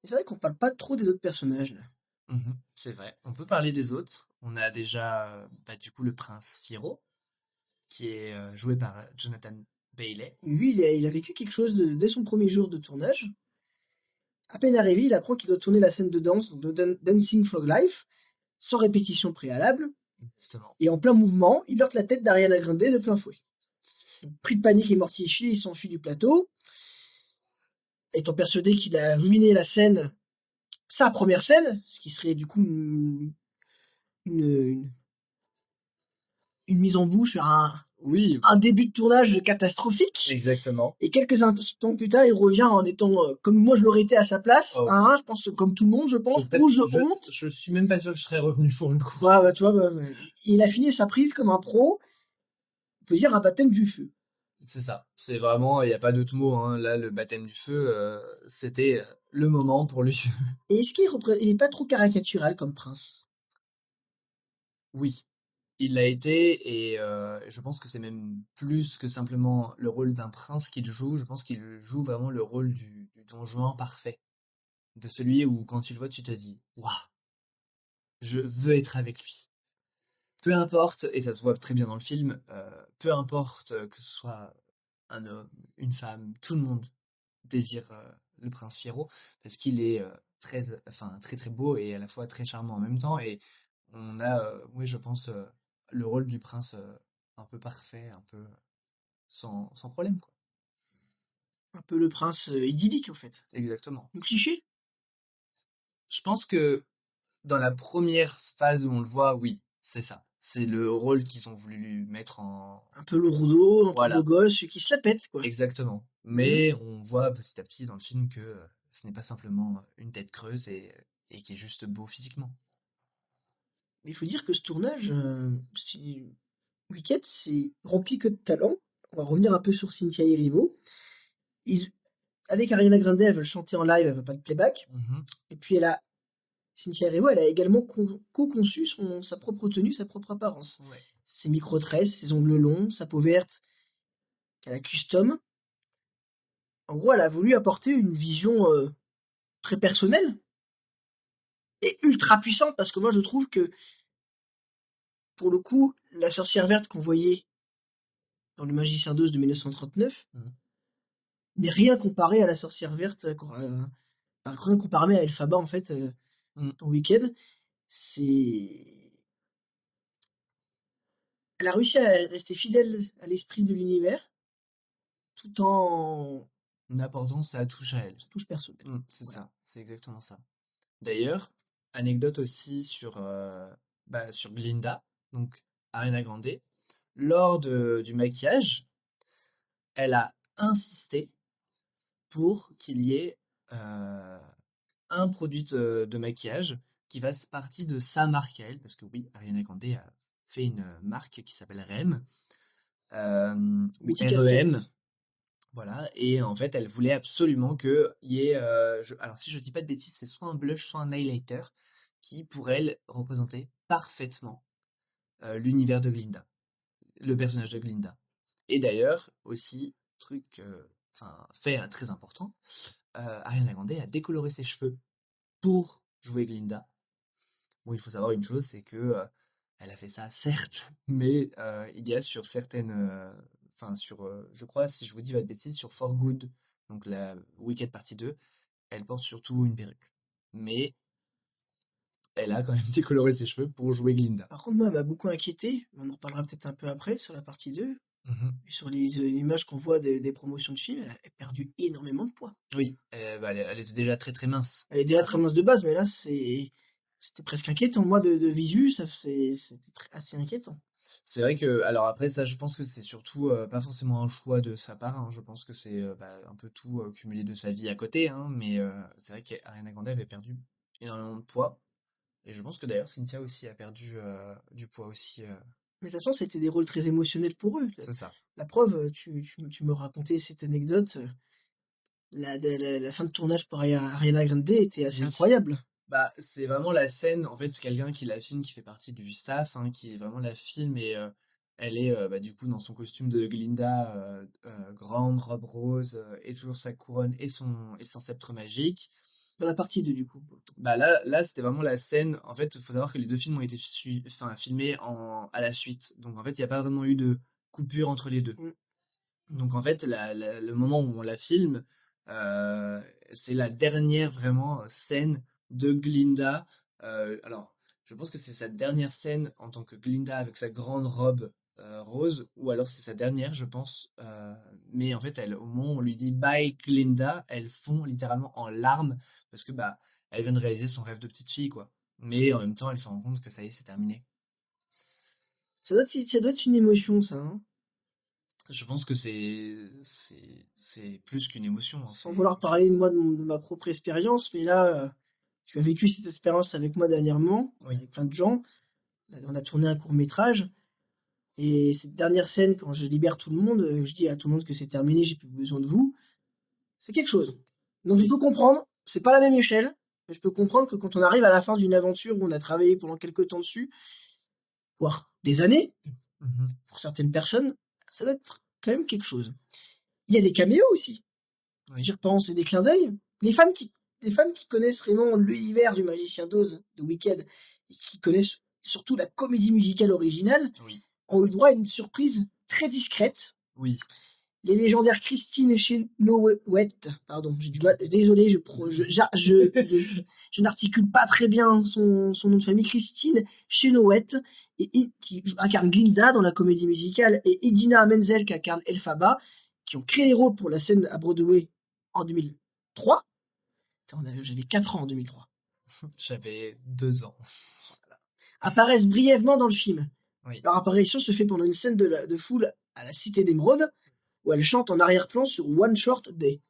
Et c'est vrai qu'on parle pas trop des autres personnages là. Mhm, c'est vrai. On peut parler des autres. On a déjà bah, du coup le prince Firo, qui est joué par Jonathan Bailey. Lui, il a vécu quelque chose dès son premier jour de tournage. À peine arrivé, il apprend qu'il doit tourner la scène de danse de Dancing Frog Life, sans répétition préalable, Justement. et en plein mouvement, il heurte la tête d'Ariana Grande de plein fouet. Pris de panique et mortifié, il s'enfuit du plateau, étant persuadé qu'il a ruiné la scène, sa première scène, ce qui serait du coup une, une mise en bouche sur Oui, un début de tournage catastrophique. exactement. Et quelques instants plus tard, il revient en étant comme moi je l'aurais été à sa place, Oh. hein, je pense comme tout le monde, je pense, rouge de honte. Je suis même pas sûr que je serais revenu pour le coup. Ouais, bah, tu vois, il a fini sa prise comme un pro, on peut dire un baptême du feu. C'est ça. C'est vraiment, il n'y a pas d'autre mot, hein. Là, le baptême du feu, c'était le moment pour lui. Et est-ce il est pas trop caricatural comme prince? Oui, il l'a été, et je pense que c'est même plus que simplement le rôle d'un prince qu'il joue. Je pense qu'il joue vraiment le rôle du Don Juan parfait. De celui où, quand tu le vois, tu te dis, waouh, je veux être avec lui. peu importe, et ça se voit très bien dans le film, peu importe que ce soit un homme, une femme, tout le monde désire le prince Fiyero parce qu'il est très très beau et à la fois très charmant en même temps. Et on a, oui, je pense, le rôle du prince un peu parfait, un peu sans problème, quoi. Un peu le prince idyllique en fait. Exactement. Le cliché. Je pense que dans la première phase où on le voit, oui, c'est ça. C'est le rôle qu'ils ont voulu lui mettre en. Un peu lourdeau, un peu beau Voilà, gosse, qui se la pète quoi. exactement. Mhm. Mais on voit petit à petit dans le film que ce n'est pas simplement une tête creuse et qui est juste beau physiquement. Mais il faut dire que ce tournage, Wicked, c'est rempli que de talent. On va revenir un peu sur Cynthia Erivo. Ils, avec Ariana Grande, elle veut chanter en live, elle veut pas de playback. Mhm. Et puis Cynthia Erivo, elle a également co-conçu sa propre tenue, sa propre apparence. Ouais. Ses micro-tresses, ses ongles longs, sa peau verte, qu'elle a custom. En gros, elle a voulu apporter une vision très personnelle et ultra puissante parce que moi je trouve que pour le coup, la sorcière verte qu'on voyait dans Le Magicien d'Oz de 1939 Mhm. n'est rien comparé à la sorcière verte, rien comparé à Elphaba en fait Mhm. dans Wicked. C'est, elle a réussi à rester fidèle à l'esprit de l'univers tout en Une importance, ça touche à elle. touche personnelle. C'est Voilà. ça, c'est exactement ça. D'ailleurs, anecdote aussi sur Glinda, donc Ariana Grande, lors du maquillage, elle a insisté pour qu'il y ait un produit de maquillage qui fasse partie de sa marque à elle, parce que oui, Ariana Grande a fait une marque qui s'appelle REM, ou Boutique REM, Casquette. voilà, et en fait, elle voulait absolument qu'il y ait, alors si je dis pas de bêtises, c'est soit un blush, soit un highlighter, qui pour elle représentait parfaitement l'univers de Glinda, le personnage de Glinda. Et d'ailleurs, aussi, fait très important, Ariana Grande a décoloré ses cheveux pour jouer Glinda. Bon, il faut savoir une chose, c'est que elle a fait ça, certes, mais il y a sur certaines, je crois, si je vous dis pas de bêtises, sur For Good, donc la Wicked partie 2, elle porte surtout une perruque. Mais elle a quand même décoloré ses cheveux pour jouer Glinda. Par contre, moi, elle m'a beaucoup inquiété. On en reparlera peut-être un peu après sur la partie 2. Mhm. Et sur les images qu'on voit des promotions de films, elle a perdu énormément de poids. Oui, elle était déjà très très mince Elle est déjà très avant. mince de base, mais là, c'était presque inquiétant. Moi, de visu, c'était assez inquiétant. C'est vrai que, alors après ça, je pense que c'est surtout pas forcément un choix de sa part, hein. Je pense que c'est un peu tout cumulé de sa vie à côté, hein, mais c'est vrai qu'Ariana Grande avait perdu énormément de poids. Et je pense que d'ailleurs Cynthia aussi a perdu du poids aussi. Mais de toute façon, c'était des rôles très émotionnels pour eux. C'est ça. La preuve, tu me racontais cette anecdote. La fin de tournage pour Ariana Grande était assez Oui. incroyable. Bah, c'est vraiment la scène, en fait, quelqu'un qui la filme, qui fait partie du staff, hein, qui est vraiment la filme et elle est du coup dans son costume de Glinda, grande robe rose et toujours sa couronne et son sceptre magique. Dans la partie 2, du coup. Bah là c'était vraiment la scène. En fait, il faut savoir que les deux films ont été filmés à la suite. Donc en fait, il n'y a pas vraiment eu de coupure entre les deux. Mm. Donc en fait, le moment où on la filme, euh, c'est la dernière vraiment scène de Glinda. Alors, je pense que c'est sa dernière scène en tant que Glinda avec sa grande robe rose, ou alors c'est sa dernière, je pense. Mais en fait, au moment où on lui dit Bye Glinda, elles fond littéralement en larmes parce que bah, elle vient de réaliser son rêve de petite fille, quoi. Mais en même temps, elle se rend compte que ça y est, c'est terminé. Ça doit être une émotion, ça, hein. Je pense que c'est plus qu'une émotion, hein, Sans c'est vouloir quelque chose. parler de moi, de ma propre expérience, mais là, tu as vécu cette expérience avec moi dernièrement, Oui. avec plein de gens. On a tourné un court-métrage. Et cette dernière scène, quand je libère tout le monde, je dis à tout le monde que c'est terminé, j'ai plus besoin de vous. C'est quelque chose. Donc je Oui. peux comprendre, c'est pas la même échelle, mais je peux comprendre que quand on arrive à la fin d'une aventure où on a travaillé pendant quelques temps dessus, voire des années, Mhm. pour certaines personnes, ça doit être quand même quelque chose. Il y a des caméos aussi. Oui. J'y repense, et des clins d'œil. Les fans qui connaissent vraiment l'univers du Magicien d'Oz, de Wicked, et qui connaissent surtout la comédie musicale originale, Oui, ont eu droit à une surprise très discrète. oui. Les légendaires Christine Chenoweth, pardon, j'ai du mal, désolé, je n'articule pas très bien son nom de famille, Christine Chenoweth, qui incarne Glinda dans la comédie musicale, et Idina Menzel qui incarne Elphaba, qui ont créé les rôles pour la scène à Broadway en 2003. J'avais 4 ans en 2003. J'avais 2 ans. Apparaissent brièvement dans le film. Oui, Leur apparition se fait pendant une scène de foule à la Cité d'Émeraude, où elle chante en arrière-plan sur One Short Day,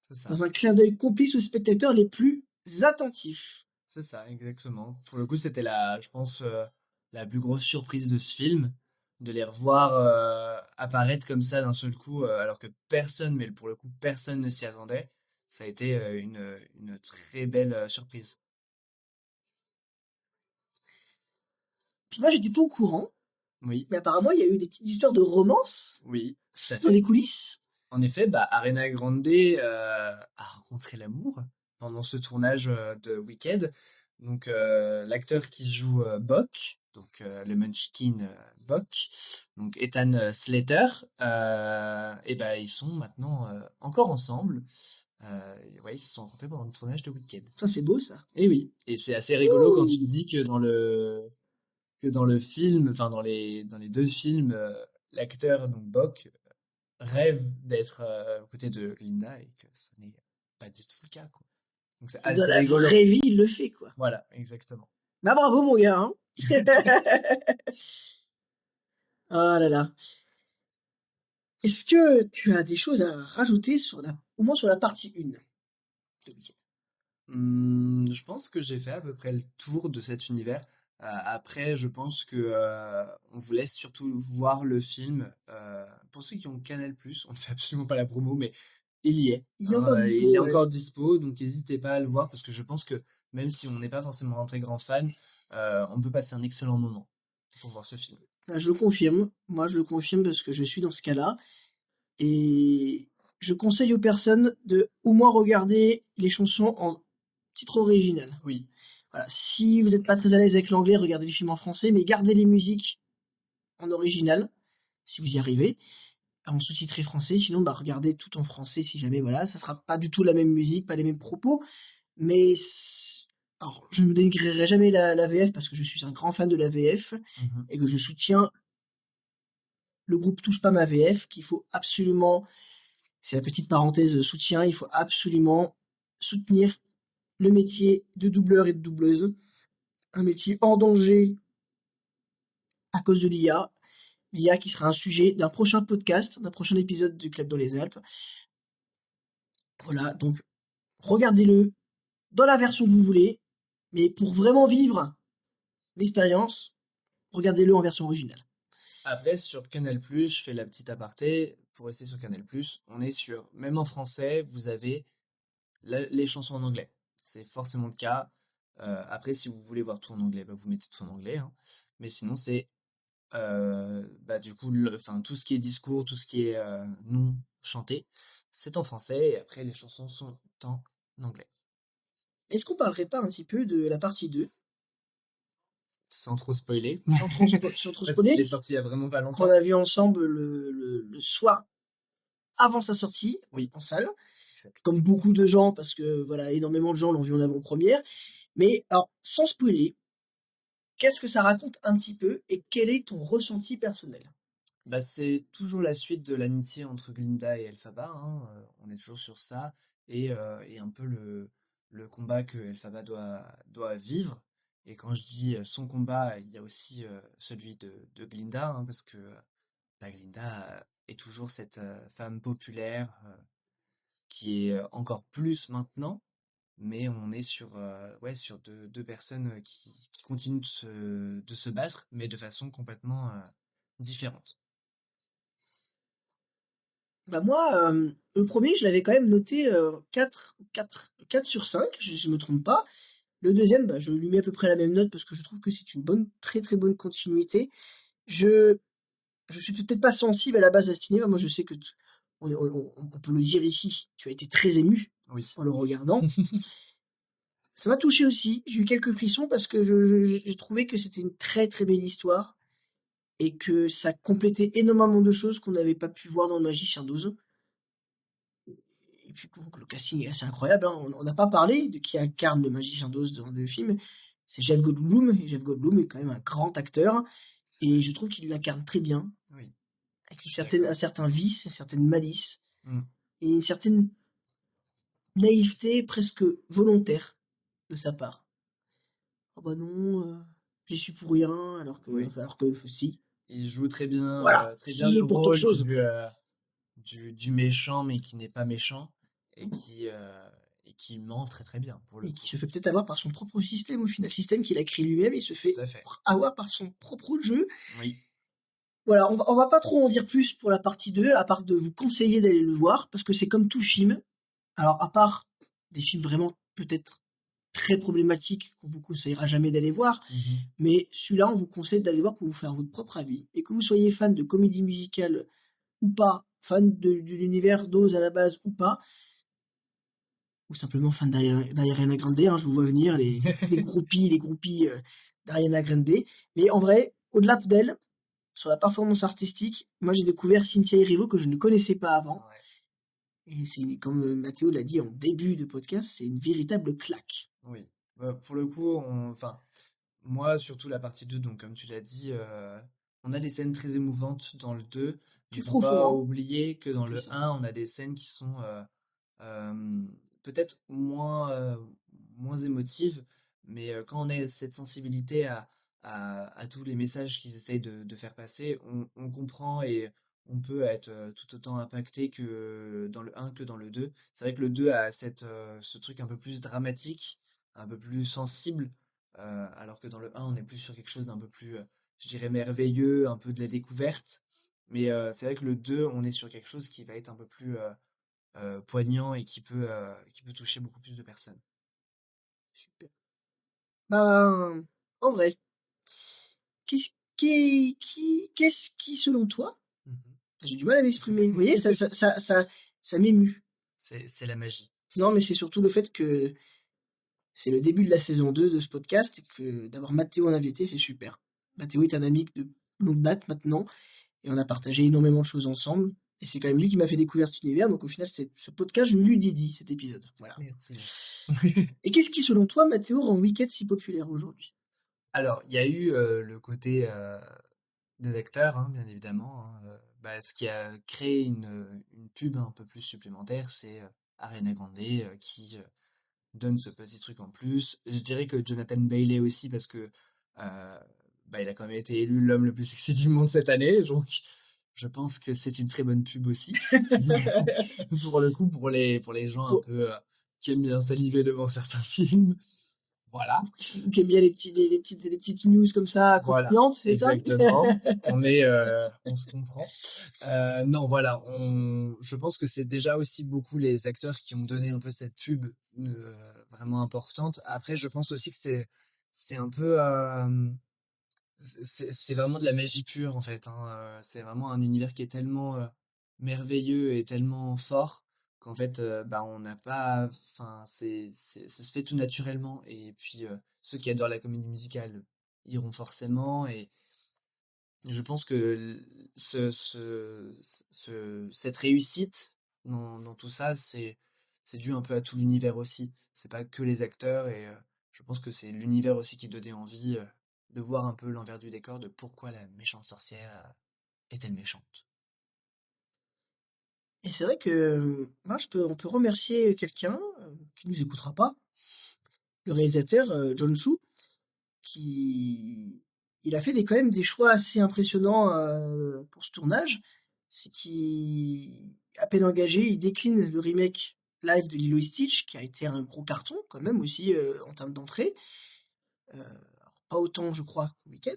c'est ça. dans un clin d'œil complice aux spectateurs les plus attentifs. C'est ça, exactement. Pour le coup, c'était je pense, la plus grosse surprise de ce film, de les revoir apparaître comme ça d'un seul coup, alors que personne, mais pour le coup, personne ne s'y attendait. Ça a été une très belle surprise. Puis moi, j'étais pas au courant, Oui, mais apparemment, il y a eu des petites histoires de romance oui, tout à dans fait. les coulisses. En effet, bah, Ariana Grande a rencontré l'amour pendant ce tournage de Wicked. Donc, l'acteur qui joue Boq, donc le Munchkin Boq, donc Ethan Slater, et ben ils sont maintenant encore ensemble. Ouais, ils se sont rencontrés pendant le tournage de Wicked. Ça, c'est beau, ça. Et oui, et c'est assez rigolo quand tu Ouh. dis que dans le film, enfin dans les deux films, l'acteur donc Boq rêve d'être aux côtés de Linda et que ce n'est pas du tout le cas, quoi. Donc c'est Dans assez la rigolo. vraie vie, il le fait, quoi. Voilà, exactement. Bah, bravo, mon gars, hein. Ah là là. Est-ce que tu as des choses à rajouter au moins sur la partie 1 de Wicked? Je pense que j'ai fait à peu près le tour de cet univers. Après, je pense que on vous laisse surtout voir le film. Pour ceux qui ont Canal+, on ne fait absolument pas la promo, mais il y est, Il est hein, encore il est dispo, ouais. encore dispo, donc n'hésitez pas à le voir parce que je pense que même si on n'est pas forcément un très grand fan, on peut passer un excellent moment pour voir ce film. Enfin, je le confirme. Moi, je le confirme parce que je suis dans ce cas-là. Et je conseille aux personnes de au moins regarder les chansons en titre original. Oui, Voilà. Si vous n'êtes pas très à l'aise avec l'anglais, regardez les films en français, mais gardez les musiques en original, si vous y arrivez, en sous-titré français. Sinon, bah, regardez tout en français si jamais, voilà. Ça sera pas du tout la même musique, pas les mêmes propos. Mais, alors, je ne dénigrerai jamais la VF parce que je suis un grand fan de la VF mhm. et que je soutiens le groupe Touche pas ma VF, qu'il faut absolument, c'est la petite parenthèse soutien, il faut absolument soutenir le métier de doubleur et de doubleuse, un métier en danger à cause de l'IA, l'IA qui sera un sujet d'un prochain podcast, d'un prochain épisode du Club dans les Alpes. Voilà, donc regardez-le dans la version que vous voulez, mais pour vraiment vivre l'expérience, regardez-le en version originale. Après, sur Canal+, je fais la petite aparté, pour rester sur Canal+, on est sur, même en français, vous avez les chansons en anglais. C'est forcément le cas. Après, si vous voulez voir tout en anglais, bah, vous mettez tout en anglais, hein. Mais sinon, c'est bah, du coup, enfin, tout ce qui est discours, tout ce qui est non chanté, c'est en français. Et après, les chansons sont en anglais. Est-ce qu'on parlerait pas un petit peu de la partie 2, Sans trop spoiler. sans trop Parce qu'il spoiler, est sorti il y a vraiment pas qu'on longtemps. a vu ensemble le soir avant sa sortie Oui, en salle, exact. comme beaucoup de gens, parce que voilà, énormément de gens l'ont vu en avant-première. Mais alors, sans spoiler, qu'est-ce que ça raconte un petit peu et quel est ton ressenti personnel? Bah, c'est toujours la suite de l'amitié entre Glinda et Elphaba, hein, on est toujours sur ça et un peu le combat que Elphaba doit vivre et quand je dis, son combat, il y a aussi, celui de Glinda, hein, parce que, bah, Glinda, est toujours cette, femme populaire, qui est, encore plus maintenant, mais on est sur, ouais, sur deux personnes, qui continuent de se battre, mais de façon complètement, différente. Bah moi, le premier, je l'avais quand même noté 4 sur 5, je me trompe pas. Le deuxième, bah, je lui mets à peu près la même note parce que je trouve que c'est une bonne, très très bonne continuité. Je, je suis peut-être pas sensible à la base à ce cinéma. Moi, je sais que on peut le dire ici. Tu as été très ému Oui. en le regardant. Ça m'a touché aussi. J'ai eu quelques frissons parce que j'ai trouvé que c'était une très très belle histoire et que ça complétait énormément de choses qu'on n'avait pas pu voir dans le Magicien d'Oz. Et puis donc, le casting est assez incroyable, hein. On n'a pas parlé de qui incarne le Magicien d'Oz dans le film. C'est Jeff Goldblum. Et Jeff Goldblum est quand même un grand acteur C'est et vrai. je trouve qu'il l'incarne très bien, Oui, avec je suis d'accord. un certain vice, une certaine malice Mm. et une certaine naïveté presque volontaire de sa part. Ah bah non, j'y suis pour rien, Oui. alors que si. Il joue Voilà, très bien si le pour quelque rôle chose. du méchant, mais qui n'est pas méchant, et et qui ment très très bien, pour le Et qui coup. se fait peut-être avoir par son propre système au final, système qu'il a créé lui-même, il se Tout fait à fait. avoir par son propre jeu. Oui. Voilà, on va pas trop en dire plus pour la partie 2, à part de vous conseiller d'aller le voir, parce que c'est comme tout film. Alors, à part des films vraiment peut-être très problématiques qu'on vous conseillera jamais d'aller voir, Mhm. mais celui-là, on vous conseille d'aller voir pour vous faire votre propre avis. Et que vous soyez fan de comédie musicale ou pas, fan de l'univers d'Oz à la base ou pas, ou simplement fan d'Ariana Grande, hein, je vous vois venir, les groupies d'Ariana Grande. Mais en vrai, au-delà d'elle, sur la performance artistique, moi j'ai découvert Cynthia Erivo que je ne connaissais pas avant. Ouais. Et c'est, comme Mathéo l'a dit en début de podcast, c'est une véritable claque. Oui. Pour le coup, enfin, moi, surtout la partie 2, donc comme tu l'as dit, on a des scènes très émouvantes dans le 2, mais Plus il faut pas profond, hein. oublier que dans Oui, le c'est vrai. 1, on a des scènes qui sont peut-être moins émotives, mais quand on a cette sensibilité à tous les messages qu'ils essayent de faire passer, on comprend et on peut être tout autant impacté que dans le 1 que dans le 2. C'est vrai que le 2 a ce truc un peu plus dramatique, un peu plus sensible, alors que dans le 1, on est plus sur quelque chose d'un peu plus, je dirais, merveilleux, un peu de la découverte. Mais c'est vrai que le 2, on est sur quelque chose qui va être un peu plus poignant et qui peut toucher beaucoup plus de personnes. Super. Ben, en vrai, qu'est-ce qui, selon toi, Mhm. j'ai du mal à m'exprimer, vous voyez, ça m'émue. C'est la magie. Non, mais c'est surtout le fait que c'est le début de la saison 2 de ce podcast et que d'avoir Mathéo en invité, c'est super. Mathéo est un ami de longue date maintenant et on a partagé énormément de choses ensemble. Et c'est quand même lui qui m'a fait découvrir cet univers. Donc au final, ce podcast, je lui dédie cet épisode. Voilà. Merci, merci. Et qu'est-ce qui, selon toi, Mathéo, rend Wicked si populaire aujourd'hui? Alors, il y a eu le côté des acteurs, hein, bien évidemment, hein, ce qui a créé une pub un peu plus supplémentaire, c'est Ariana Grande qui donne ce petit truc en plus. Je dirais que Jonathan Bailey aussi, parce que il a quand même été élu l'homme le plus sexy du monde cette année, donc je pense que c'est une très bonne pub aussi. Pour le coup, pour les gens un Pour peu qui aiment bien saliver devant certains films. Voilà. qui aime bien les petites news comme ça, Voilà, croustillantes, c'est ça? exactement. On se comprend. Non, voilà, je pense que c'est déjà aussi beaucoup les acteurs qui ont donné un peu cette pub vraiment importante. Après, je pense aussi que c'est un peu, c'est vraiment de la magie pure en fait, hein. C'est vraiment un univers qui est tellement merveilleux et tellement fort qu'en fait, on n'a pas, enfin, ça se fait tout naturellement. Et puis, ceux qui adorent la comédie musicale iront forcément. Et je pense que cette réussite dans tout ça, c'est dû un peu à tout l'univers aussi. C'est pas que les acteurs, et je pense que c'est l'univers aussi qui donnait envie de voir un peu l'envers du décor de pourquoi la méchante sorcière est-elle méchante. Et c'est vrai que moi, on peut remercier quelqu'un qui nous écoutera pas, le réalisateur John Soo, qui il a fait quand même des choix assez impressionnants pour ce tournage. C'est qu'il, à peine engagé, il décline le remake live de Lilo et Stitch, qui a été un gros carton quand même aussi en termes d'entrée. Alors, pas autant, je crois, qu'au week-end.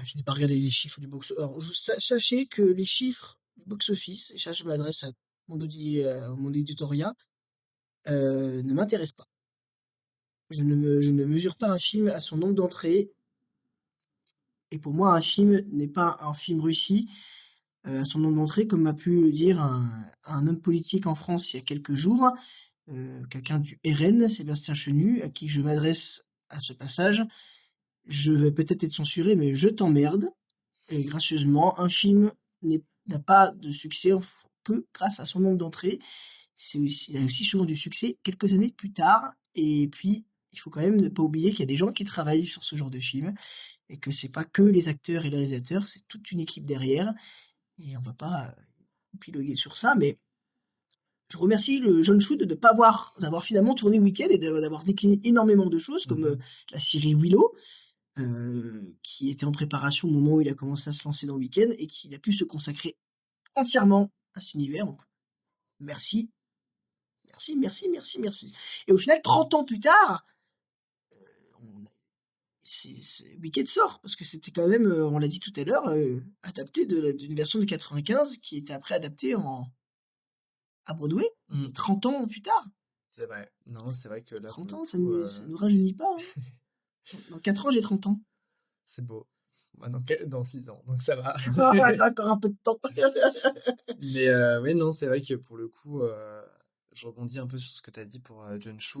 Je n'ai pas regardé les chiffres du box. Alors, sachez que les chiffres du box-office, et ça, je m'adresse à mon éditoria, ne m'intéressent pas. Je ne mesure pas un film à son nombre d'entrées. Et pour moi, un film n'est pas un film réussi à son nombre d'entrées, comme m'a pu le dire un homme politique en France il y a quelques jours. quelqu'un du RN, Sébastien Chenu, à qui je m'adresse à ce passage. Je vais peut-être être censuré, mais je t'emmerde. Et gracieusement, un film n'a pas de succès que grâce à son nombre d'entrées. Il a aussi souvent du succès quelques années plus tard. Et puis, il faut quand même ne pas oublier qu'il y a des gens qui travaillent sur ce genre de film et que c'est pas que les acteurs et les réalisateurs, c'est toute une équipe derrière. Et on va pas piloguer sur ça, mais je remercie le jeune Chou de ne pas d'avoir finalement tourné Week-end et d'avoir décliné énormément de choses comme Mhm. la série Willow, qui était en préparation au moment où il a commencé à se lancer dans Week-end et qu'il a pu se consacrer entièrement à cet univers. Donc, merci, merci, merci, merci, merci. Et au final, 30 ans plus tard, on- Week-end sort, parce que c'était quand même, on l'a dit tout à l'heure, adapté d'une version de 95 qui était après adaptée à Broadway. Mm. 30 ans plus tard. C'est vrai. Non, c'est vrai que là, pour 30 le ans, coup, ça nous rajeunit pas, hein. Dans 4 ans, j'ai 30 ans. c'est beau. Bah, dans 6 ans, donc ça va. Ah ouais, t'as encore un peu de temps. Mais oui, non, c'est vrai que pour le coup, je rebondis un peu sur ce que tu as dit pour John Chu.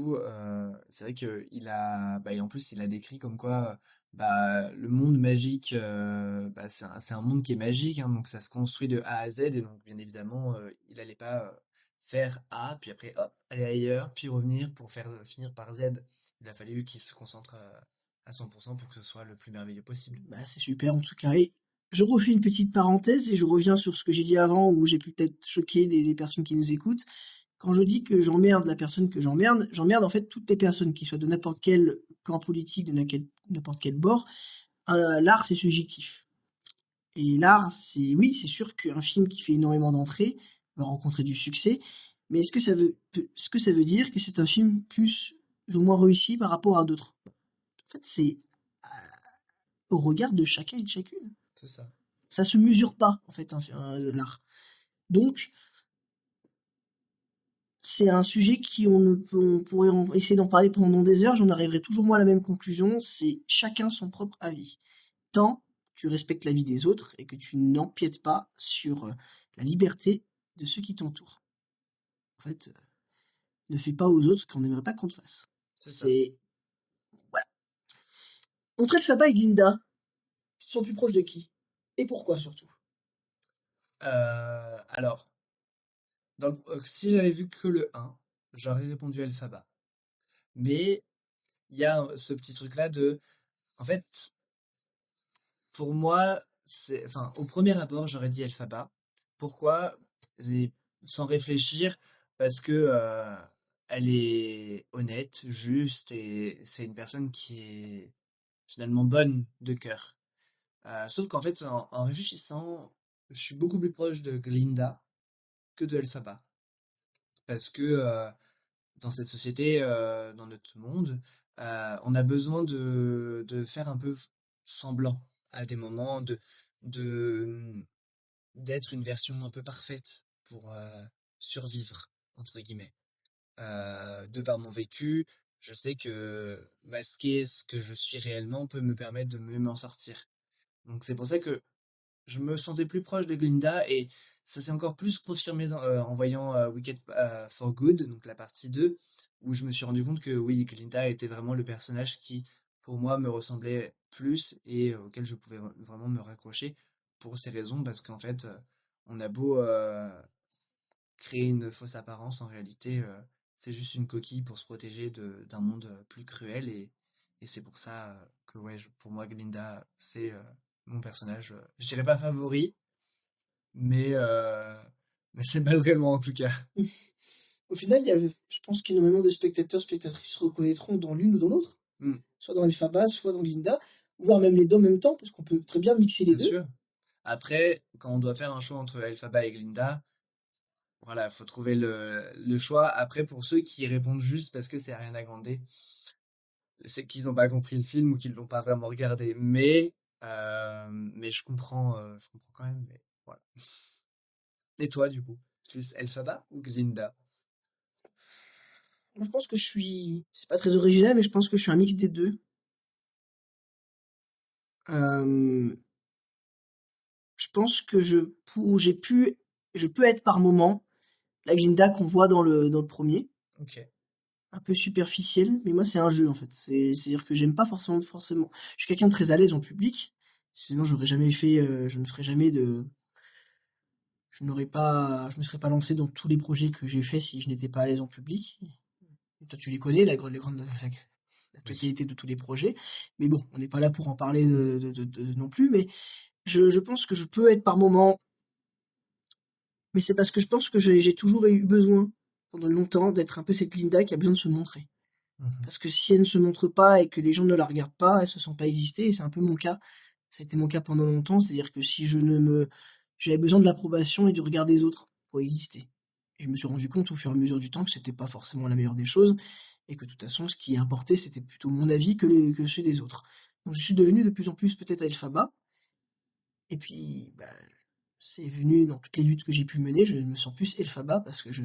C'est vrai qu'il a, bah, et en plus, il a décrit comme quoi bah, le monde magique, bah, c'est un monde qui est magique, hein, donc ça se construit de A à Z. Et donc, bien évidemment, il n'allait pas faire A, puis après, hop, aller ailleurs, puis revenir pour finir par Z. Il a fallu qu'il se concentre à 100% pour que ce soit le plus merveilleux possible. Bah, c'est super en tout cas. Et je refais une petite parenthèse et je reviens sur ce que j'ai dit avant où j'ai pu peut-être choquer des personnes qui nous écoutent. Quand je dis que j'emmerde la personne que j'emmerde en fait toutes les personnes qui soient de n'importe quel camp politique, n'importe quel bord. L'art c'est subjectif. Et l'art, oui, c'est sûr qu'un film qui fait énormément d'entrées va rencontrer du succès, mais est-ce que ça veut dire que c'est un film plus ou moins réussi par rapport à d'autres? En fait, c'est au regard de chacun et de chacune. C'est ça. Ça se mesure pas, en fait, l'art. Donc, c'est un sujet on pourrait essayer d'en parler pendant des heures, j'en arriverai toujours moi à la même conclusion, c'est chacun son propre avis. Tant tu respectes l'avis des autres et que tu n'empiètes pas sur la liberté de ceux qui t'entourent. En fait, ne fais pas aux autres ce qu'on n'aimerait pas qu'on te fasse. C'est ça. C'est... Voilà. On traite là-bas avec Linda. Tu te sens plus proche de qui? Et pourquoi surtout? Alors, si j'avais vu que le 1, j'aurais répondu Alphaba. Mais il y a ce petit truc-là de, en fait, pour moi, enfin, au premier abord, j'aurais dit Alphaba. Pourquoi? Sans réfléchir, parce que elle est honnête, juste, et c'est une personne qui est finalement bonne de cœur. Sauf qu'en fait, en réfléchissant, je suis beaucoup plus proche de Glinda que de Elphaba. Parce que dans cette société, dans notre monde, on a besoin de faire un peu semblant à des moments, de, d'être une version un peu parfaite pour survivre, entre guillemets. De par mon vécu, je sais que masquer ce que je suis réellement peut me permettre de mieux m'en sortir. Donc c'est pour ça que je me sentais plus proche de Glinda et ça s'est encore plus confirmé en voyant Wicked for Good, donc la partie 2, où je me suis rendu compte que oui, Glinda était vraiment le personnage qui, pour moi, me ressemblait plus et auquel je pouvais vraiment me raccrocher pour ces raisons, parce qu'en fait, on a beau créer une fausse apparence, en réalité, c'est juste une coquille pour se protéger d'un monde plus cruel et c'est pour ça que ouais, pour moi, Glinda, c'est mon personnage, je dirais pas favori, mais, euh, mais c'est malgré moi en tout cas. Au final, je pense qu'énormément de spectateurs, spectatrices se reconnaîtront dans l'une ou dans l'autre, Mm, soit dans Elphaba, soit dans Glinda, voire même les deux en même temps, parce qu'on peut très bien mixer les bien deux. sûr. Après, quand on doit faire un choix entre Elphaba et Glinda, voilà, faut trouver le choix. Après, pour ceux qui répondent juste parce que c'est Ariana Grande, c'est qu'ils n'ont pas compris le film ou qu'ils l'ont pas vraiment regardé. Mais je comprends quand même. Mais voilà. Et toi, du coup, plus Elphaba ou Glinda? Moi, je pense que c'est pas très original, mais je pense que je suis un mix des deux. Euh, je pense que je peux être par moment la Glinda qu'on voit dans le premier. OK. un peu superficiel, mais moi c'est un jeu en fait. C'est-à-dire que j'aime pas forcément. Je suis quelqu'un de très à l'aise en public, sinon j'aurais jamais fait, je ne ferais jamais de, je me serais pas lancé dans tous les projets que j'ai faits si je n'étais pas à l'aise en public. Et toi tu les connais, la Oui. totalité de tous les projets, mais bon, on n'est pas là pour en parler non plus, mais je pense que je peux être par moment, mais c'est parce que je pense que j'ai toujours eu besoin, pendant longtemps, d'être un peu cette Glinda qui a besoin de se montrer. Mmh. Parce que si elle ne se montre pas et que les gens ne la regardent pas, elle se sent pas exister et c'est un peu mon cas. Ça a été mon cas pendant longtemps, c'est-à-dire que si je ne me j'avais besoin de l'approbation et du regard des autres pour exister. Et je me suis rendu compte au fur et à mesure du temps que c'était pas forcément la meilleure des choses et que de toute façon, ce qui importait, c'était plutôt mon avis que celui des autres. Donc je suis devenu de plus en plus peut-être alphabet et puis, bah, c'est venu dans toutes les luttes que j'ai pu mener, je me sens plus Elphaba parce que je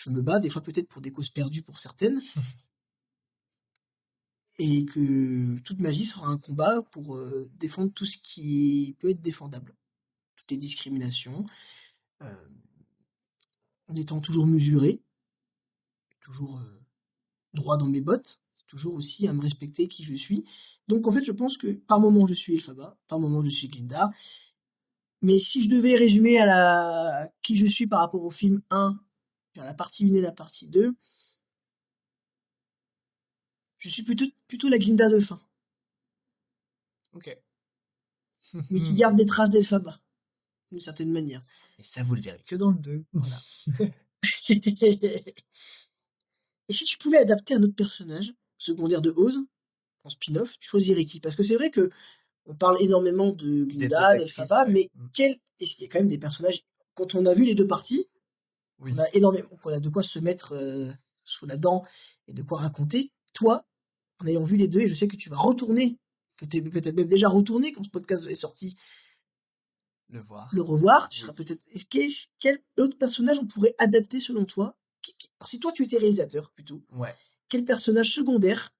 me bats des fois peut-être pour des causes perdues pour certaines et que toute ma vie sera un combat pour, défendre tout ce qui peut être défendable. Toutes les discriminations, heu, en étant toujours mesuré, toujours, droit dans mes bottes, toujours aussi à me respecter qui je suis. Donc en fait, je pense que par moments je suis Elphaba, par moments je suis Glinda, mais si je devais résumer à la qui je suis par rapport au film 1, à la partie 1 et la partie 2, je suis plutôt la Glinda de fin, OK. mais qui garde des traces d'Elphaba, d'une certaine manière. Et ça, vous le verrez que dans le 2. Voilà. Et si tu pouvais adapter un autre personnage secondaire de Oz, en spin-off, tu choisirais qui? Parce que c'est vrai que on parle énormément de Des 2 Glinda, actrices, d'Elphaba, ouais. mais est-ce qu'il y a quand même des personnages, quand on a vu les 2 parties, Oui. qu'on a de quoi se mettre, sous la dent et de quoi raconter. Toi, en ayant vu les 2, et je sais que tu vas retourner, que tu es peut-être même déjà retourné quand ce podcast est sorti, Le le voir. revoir, tu seras Oui. peut-être quel autre personnage on pourrait adapter selon toi? Alors si toi tu étais réalisateur plutôt, Ouais. quel personnage secondaire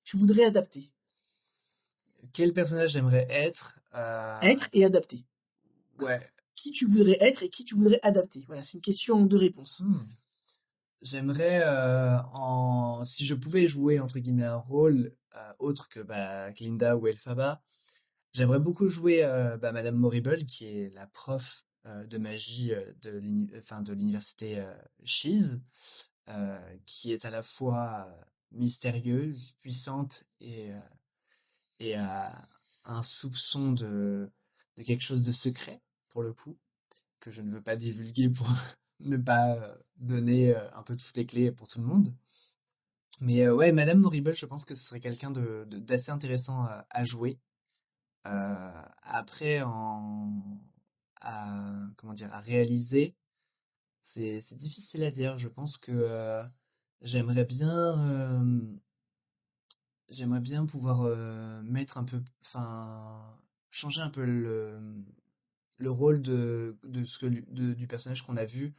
tu voudrais adapter? Quel personnage j'aimerais être? Être et adapter. Voilà. Ouais. Qui tu voudrais être et qui tu voudrais adapter? Voilà, c'est une question en 2 réponses. Mmh. J'aimerais, en si je pouvais jouer entre guillemets un rôle, autre que, bah, Glinda ou Elphaba, j'aimerais beaucoup jouer, bah, Madame Morrible qui est la prof, de magie, de l'université, Sheez, qui est à la fois, mystérieuse, puissante et a un soupçon de quelque chose de secret, pour le coup, que je ne veux pas divulguer pour ne pas, donner, un peu toutes les clés pour tout le monde. Mais ouais, Madame Morrible, je pense que ce serait quelqu'un d'assez intéressant à jouer. Après, comment dire, à réaliser, c'est difficile à dire. Je pense que j'aimerais bien, j'aimerais bien pouvoir mettre un peu, enfin, changer un peu le rôle de ce que, du personnage qu'on a vu,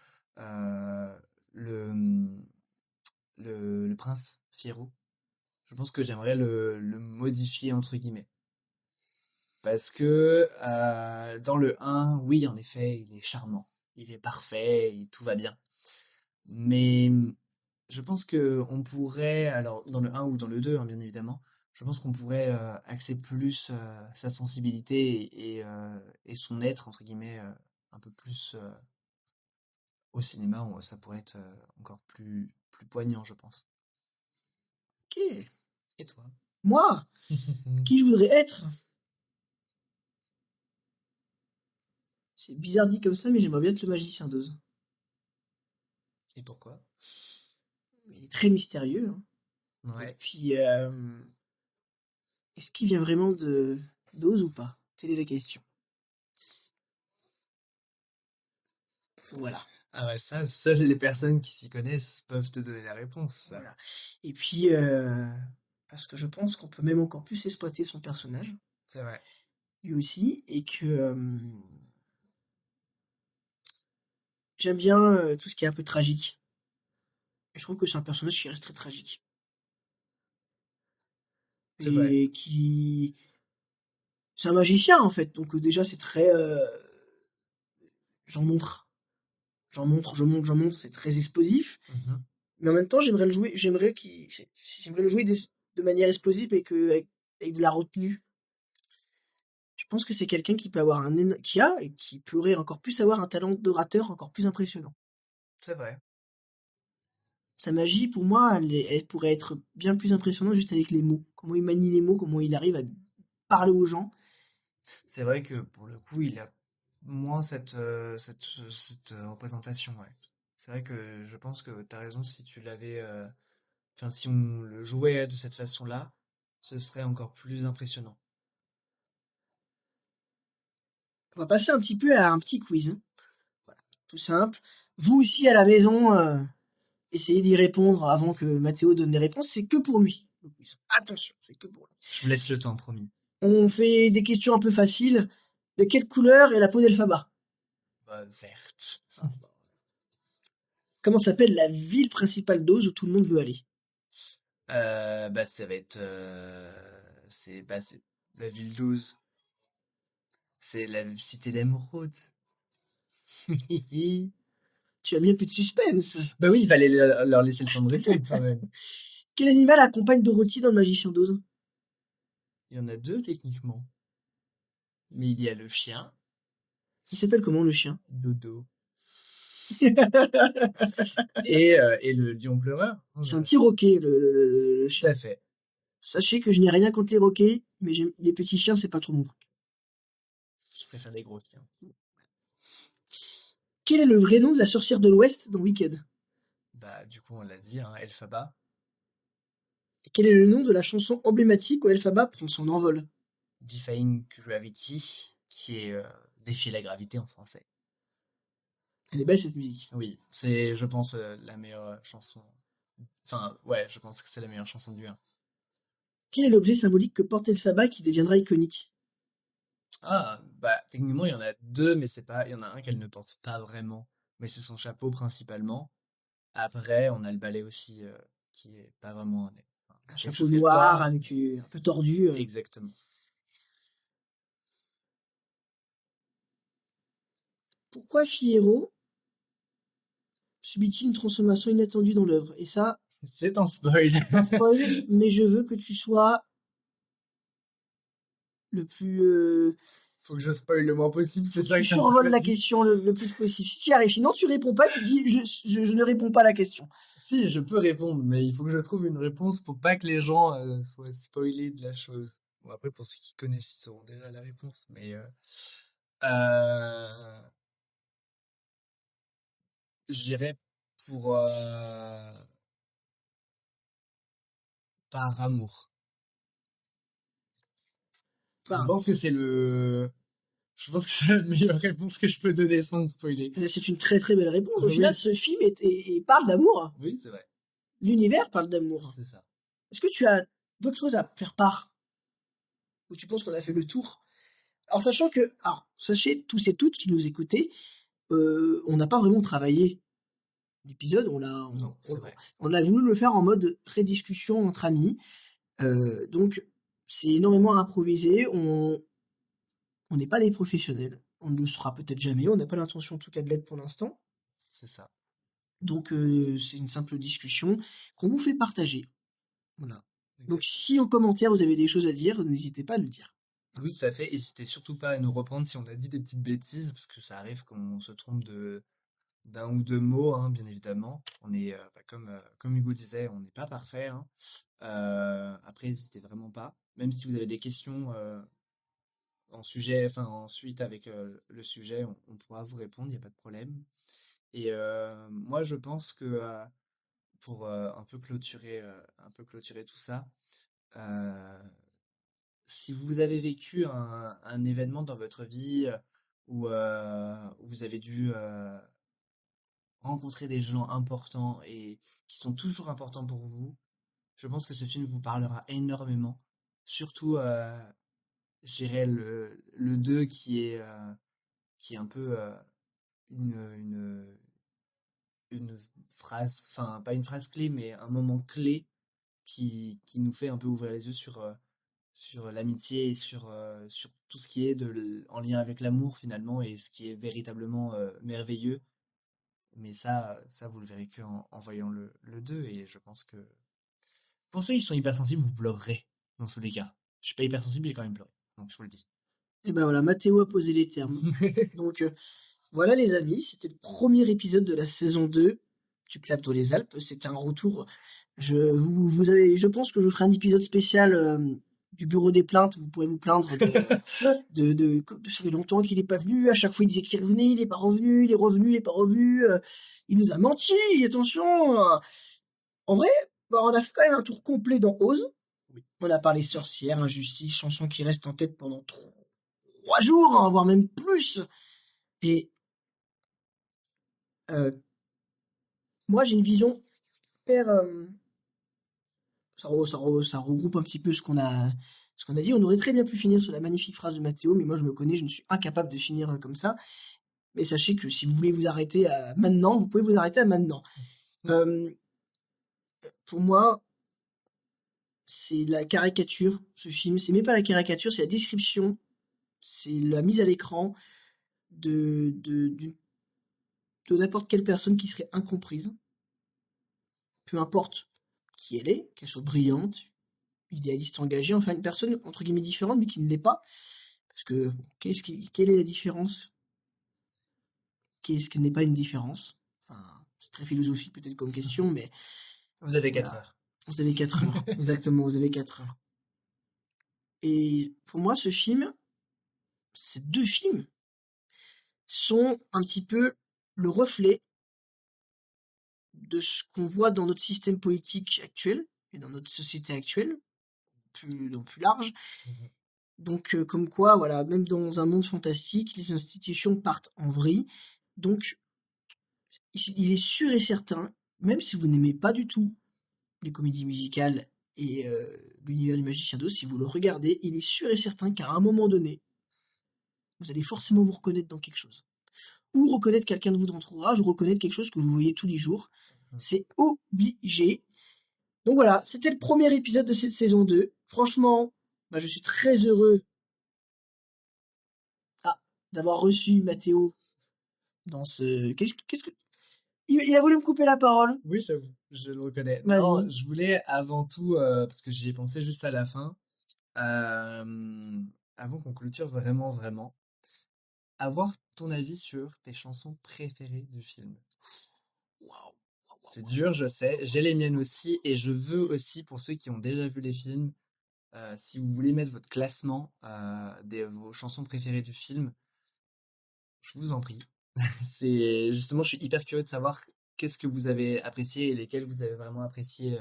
le, le prince Fiyero. Je pense que j'aimerais le modifier entre guillemets. Parce que dans le un, oui, en effet, il est charmant, il est parfait, tout va bien. Mais je pense que on pourrait, alors dans le un ou dans le 2, hein, bien évidemment, je pense qu'on pourrait axer plus sa sensibilité et son être, entre guillemets, un peu plus au cinéma, ça pourrait être encore plus poignant, je pense. OK. Et toi? Moi, qui je voudrais être? C'est bizarre dit comme ça, mais j'aimerais bien être le magicien d'Oz. Et pourquoi? Il est très mystérieux, hein, et Ouais. puis, est-ce qu'il vient vraiment de d'Oz ou pas? Telle est la question. Voilà, Ah ouais, ça, seules les personnes qui s'y connaissent peuvent te donner la réponse, ça. voilà, et puis, parce que je pense qu'on peut même encore plus exploiter son personnage, C'est vrai. lui aussi, et que, j'aime bien, tout ce qui est un peu tragique, et je trouve que c'est un personnage qui reste très tragique C'est vrai. et qui c'est un magicien, en fait, donc déjà c'est très, j'en montre. j'en montre, c'est très explosif. Mhm. Mais en même temps, j'aimerais le jouer de manière explosive et avec de la retenue. Je pense que c'est quelqu'un qui peut avoir qui a et qui pourrait encore plus avoir un talent d'orateur encore plus impressionnant. C'est vrai. Sa magie, pour moi, elle pourrait être bien plus impressionnante juste avec les mots. Comment il manie les mots, comment il arrive à parler aux gens. C'est vrai que pour le coup, il a moins cette représentation, ouais. C'est vrai que je pense que tu as raison, si tu l'avais, enfin, si on le jouait de cette façon-là, ce serait encore plus impressionnant. On va passer un petit peu à un petit quiz. Voilà, tout simple. Vous aussi à la maison, essayez d'y répondre avant que Mathéo donne les réponses. C'est que pour lui, le quiz. Attention, c'est que pour lui. Je vous laisse le temps, promis. On fait des questions un peu faciles. De quelle couleur est la peau d'Elphaba? Bah, verte. Comment s'appelle la ville principale d'Oz où tout le monde veut aller? Bah, ça va être, c'est la ville d'Oz. C'est la cité d'émeraude. Tu as mis un peu de suspense. Bah oui, il fallait leur laisser le temps de répondre quand même. Quel animal accompagne Dorothy dans le Magicien d'Oz? Il y en a deux techniquement. Mais il y a le chien, Il s'appelle comment le chien? Dodo, C'est et le lion pleureur. un petit roquet, le Tout chien. à fait. Sachez que je n'ai rien contre les roquets, mais les petits chiens, c'est pas trop mon truc. Je préfère les gros chiens. Quel est le vrai nom de la sorcière de l'Ouest dans Wicked? Bah, du coup, on l'a dit, hein, Elphaba. Et quel est le nom de la chanson emblématique où Elphaba prend son envol? Defying Gravity, qui est Défier la gravité en français. Elle est belle cette musique. Oui, c'est, je pense, la meilleure chanson. Enfin, ouais, je pense que c'est la meilleure chanson du 1. Quel est l'objet symbolique que porte Elphaba qui deviendra iconique? Ah, bah, techniquement, il y en a deux, mais c'est pas, il y en a un qu'elle ne porte pas vraiment, mais c'est son chapeau principalement. Après, on a le balai aussi, qui est pas vraiment enfin, Un quelque chapeau chose qu'elle noir porte. avec un peu tordu. Exactement. Pourquoi Fiyero subit-il une transformation inattendue dans l'œuvre? Et ça, C'est un spoil. c'est un spoil, mais je veux que tu sois le plus Faut que je spoil le moins possible, faut c'est que ça tu que t'as survoles la choisi. question le plus possible. Si tu y arrives, sinon tu réponds pas, tu dis je ne réponds pas à la question. Si, je peux répondre, mais il faut que je trouve une réponse pour pas que les gens soient spoilés de la chose. Bon, après, pour ceux qui connaissent, ils sauront déjà la réponse, mais euh, je dirais pour par amour. Je Enfin, pense que je pense que c'est la meilleure réponse que je peux donner sans spoiler. c'est une très très belle réponse. Au final, Oui, ce film parle d'amour. oui, c'est vrai, L'univers parle d'amour. c'est ça. Est-ce que tu as d'autres choses à faire part? Ou tu penses qu'on a fait le tour? Alors, sachez tous et toutes qui nous écoutez, on n'a pas vraiment travaillé l'épisode, Non, c'est vrai. on a voulu le faire en mode pré-discussion entre amis. Donc, c'est énormément improvisé. On n'est pas des professionnels. On ne le sera peut-être jamais. On n'a pas l'intention, en tout cas, de l'être pour l'instant. C'est ça. Donc, c'est une simple discussion qu'on vous fait partager. Voilà. Donc, Exactement. si en commentaire vous avez des choses à dire, n'hésitez pas à le dire. Oui, tout à fait. N'hésitez surtout pas à nous reprendre si on a dit des petites bêtises, parce que ça arrive qu'on se trompe d'un ou deux mots, hein, bien évidemment. On est, bah, comme Hugo disait, on n'est pas parfait, hein. Après, n'hésitez vraiment pas. Même si vous avez des questions enfin, en suite avec le sujet, on pourra vous répondre, il n'y a pas de problème. Et moi, je pense que pour un peu clôturer tout ça, euh, si vous avez vécu un événement dans votre vie où vous avez dû rencontrer des gens importants et qui sont toujours importants pour vous, je pense que ce film vous parlera énormément. Surtout, je dirais le 2 qui est un peu une, une, une phrase, enfin pas une phrase clé, mais un moment clé qui nous fait un peu ouvrir les yeux sur l'amitié et sur tout ce qui est en lien avec l'amour finalement et ce qui est véritablement merveilleux. Mais ça vous le verrez qu'en voyant le 2. Et je pense que pour ceux qui sont hypersensibles, vous pleurerez dans tous les cas. Je suis pas hypersensible, j'ai quand même pleuré. Donc je vous le dis. Et ben voilà, Mathéo a posé les termes. Donc voilà les amis, c'était le premier épisode de la saison 2 du Clap dans les Alpes. C'était un retour. Je pense que je ferai un épisode spécial du bureau des plaintes. Vous pourrez vous plaindre ça fait longtemps qu'il n'est pas venu. À chaque fois, il disait qu'il revenait, il n'est pas revenu, il est revenu, il n'est pas revenu. Il nous a menti, attention. En vrai, bah, on a fait quand même un tour complet dans Ose. Oui. On a parlé sorcière, injustice, chanson qui reste en tête pendant 3 jours, hein, voire même plus. Et moi, j'ai une vision hyper. Ça regroupe un petit peu ce qu'on a dit. On aurait très bien pu finir sur la magnifique phrase de Mathéo, mais moi, je me connais, je ne suis incapable de finir comme ça. Mais sachez que si vous voulez vous arrêter à maintenant, vous pouvez vous arrêter à maintenant. Pour moi, c'est la caricature, ce film. C'est même pas la caricature, c'est la description, c'est la mise à l'écran de n'importe quelle personne qui serait incomprise. Peu importe qui elle est, qu'elle soit brillante, idéaliste, engagée, enfin une personne entre guillemets différente, mais qui ne l'est pas. Parce que quelle est la différence? Qu'est-ce qui n'est pas une différence? Enfin, c'est très philosophique peut-être comme question, mais Vous avez 4 voilà. heures. Vous avez 4 heures. Exactement, vous avez 4 heures. Et pour moi, ces 2 films sont un petit peu le reflet de ce qu'on voit dans notre système politique actuel et dans notre société actuelle, plus large. Donc, comme quoi, voilà, même dans un monde fantastique, les institutions partent en vrille. Donc, il est sûr et certain, même si vous n'aimez pas du tout les comédies musicales et l'univers du Magicien d'Oz, si vous le regardez, il est sûr et certain qu'à un moment donné, vous allez forcément vous reconnaître dans quelque chose. Ou reconnaître quelqu'un de votre entourage, ou reconnaître quelque chose que vous voyez tous les jours. C'est obligé. Donc voilà, c'était le premier épisode de cette saison 2. Franchement, je suis très heureux d'avoir reçu Mathéo dans ce... Qu'est-ce que... Il a voulu me couper la parole. Oui, j'avoue, je le reconnais. Non, Vas-y. je voulais avant tout, parce que j'y ai pensé juste à la fin, avant qu'on clôture vraiment, vraiment, avoir ton avis sur tes chansons préférées du film. Waouh. C'est dur, je sais. J'ai les miennes aussi, et je veux aussi, pour ceux qui ont déjà vu les films, si vous voulez mettre votre classement vos chansons préférées du film, je vous en prie. C'est justement, je suis hyper curieux de savoir qu'est-ce que vous avez apprécié et lesquels vous avez vraiment apprécié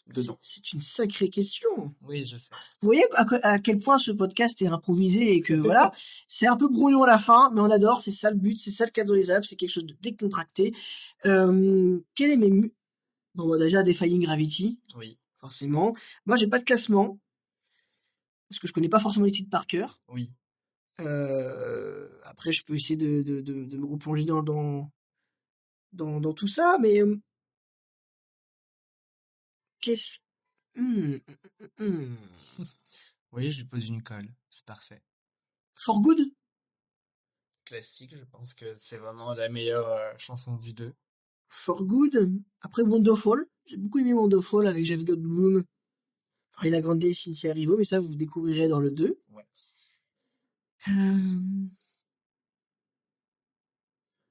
dedans. C'est une sacrée question. Oui, je sais. Vous voyez à quel point ce podcast est improvisé et que voilà, c'est un peu brouillon à la fin, mais on adore, c'est ça le but, c'est ça le cadre des Alpes, c'est quelque chose de décontracté. Quel est Bon, déjà, Defying Gravity, Oui, forcément. Moi, j'ai pas de classement, parce que je connais pas forcément les titres par cœur. oui. Après, je peux essayer de me replonger dans tout ça, mais qu'est-ce... Hmm, hmm. Vous voyez, je lui pose une colle. C'est parfait. For Good? Classique, je pense que c'est vraiment la meilleure chanson du 2. For Good. Après, Wonderful. J'ai beaucoup aimé Wonderful avec Jeff Goldblum, Ariana Grande et Cynthia Erivo, mais ça, vous découvrirez dans le 2. Ouais.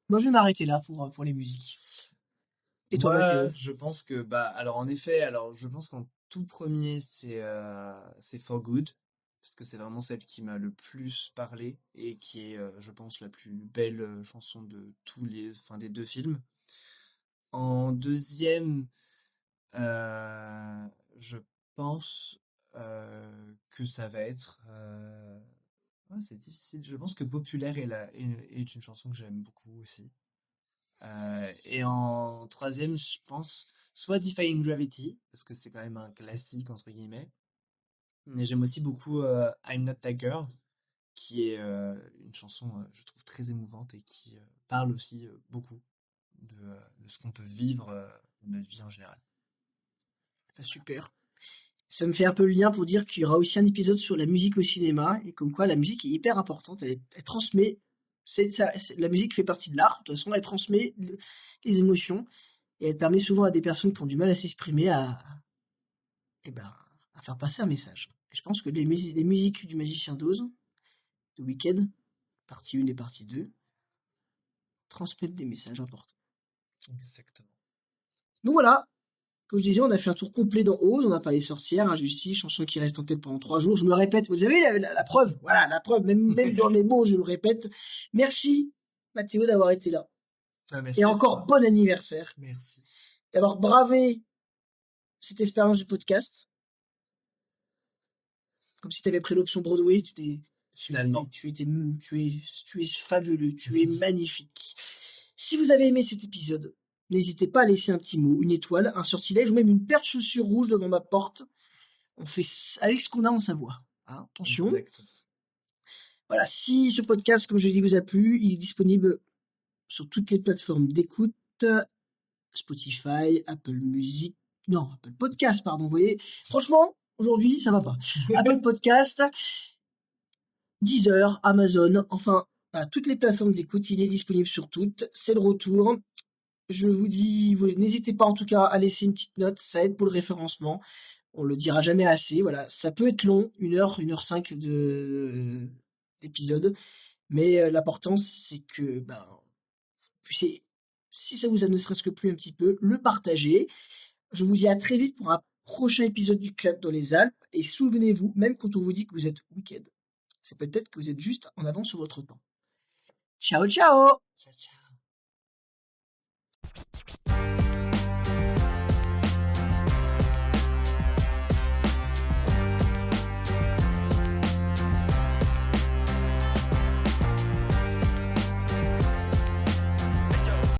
Moi, je vais m'arrêter là pour les musiques. Et toi, Moi, Mathéo? je pense que, alors en effet, je pense qu'en tout premier, c'est For Good, parce que c'est vraiment celle qui m'a le plus parlé et qui est, je pense, la plus belle chanson de enfin, des 2 films. En deuxième, je pense que ça va être. C'est difficile. Je pense que Populaire est une chanson que j'aime beaucoup aussi. Et en troisième, je pense soit Defying Gravity, parce que c'est quand même un classique, entre guillemets. Mais j'aime aussi beaucoup I'm Not That Girl, qui est une chanson, je trouve, très émouvante et qui parle aussi beaucoup de ce qu'on peut vivre dans notre vie en général. C'est super. Ça me fait un peu le lien pour dire qu'il y aura aussi un épisode sur la musique au cinéma, et comme quoi la musique est hyper importante, elle transmet La musique fait partie de l'art. De toute façon, elle transmet les émotions et elle permet souvent à des personnes qui ont du mal à s'exprimer eh ben, à faire passer un message. Et je pense que les musiques du Magicien d'Oz, de Weekend, partie 1 et partie 2, transmettent des messages importants. Exactement. Donc voilà, comme je disais, on a fait un tour complet dans Oz, on a parlé sorcière, injustice, chanson qui reste en tête pendant 3 jours. Je me répète, vous avez la preuve, voilà, la preuve, même dans mes mots, je le répète. Merci, Mathéo, d'avoir été là. Merci Et à encore toi. bon anniversaire. Merci. D'avoir bravé cette expérience du podcast. Comme si tu avais pris l'option Broadway, Finalement. tu es fabuleux, tu es magnifique. Si vous avez aimé cet épisode, n'hésitez pas à laisser un petit mot, une étoile, un sortilège ou même une paire de chaussures rouges devant ma porte. On fait avec ce qu'on a en Savoie. Hein, attention. Exactement. Voilà, si ce podcast, comme je l'ai dit, vous a plu, il est disponible sur toutes les plateformes d'écoute, Spotify, Apple Music, non, Apple Podcast, pardon, vous voyez. Franchement, aujourd'hui, ça va pas. Apple Podcast, Deezer, Amazon, enfin, toutes les plateformes d'écoute, il est disponible sur toutes. C'est le retour. Je vous dis, n'hésitez pas en tout cas à laisser une petite note, ça aide pour le référencement. On le dira jamais assez. Voilà, ça peut être long, 1 heure 5 d'épisode, mais l'important c'est que si ça vous a ne serait-ce que plu un petit peu, le partager. Je vous dis à très vite pour un prochain épisode du Club dans les Alpes. Et souvenez-vous, même quand on vous dit que vous êtes week-end, c'est peut-être que vous êtes juste en avance sur votre temps. Ciao, ciao! Ciao, ciao.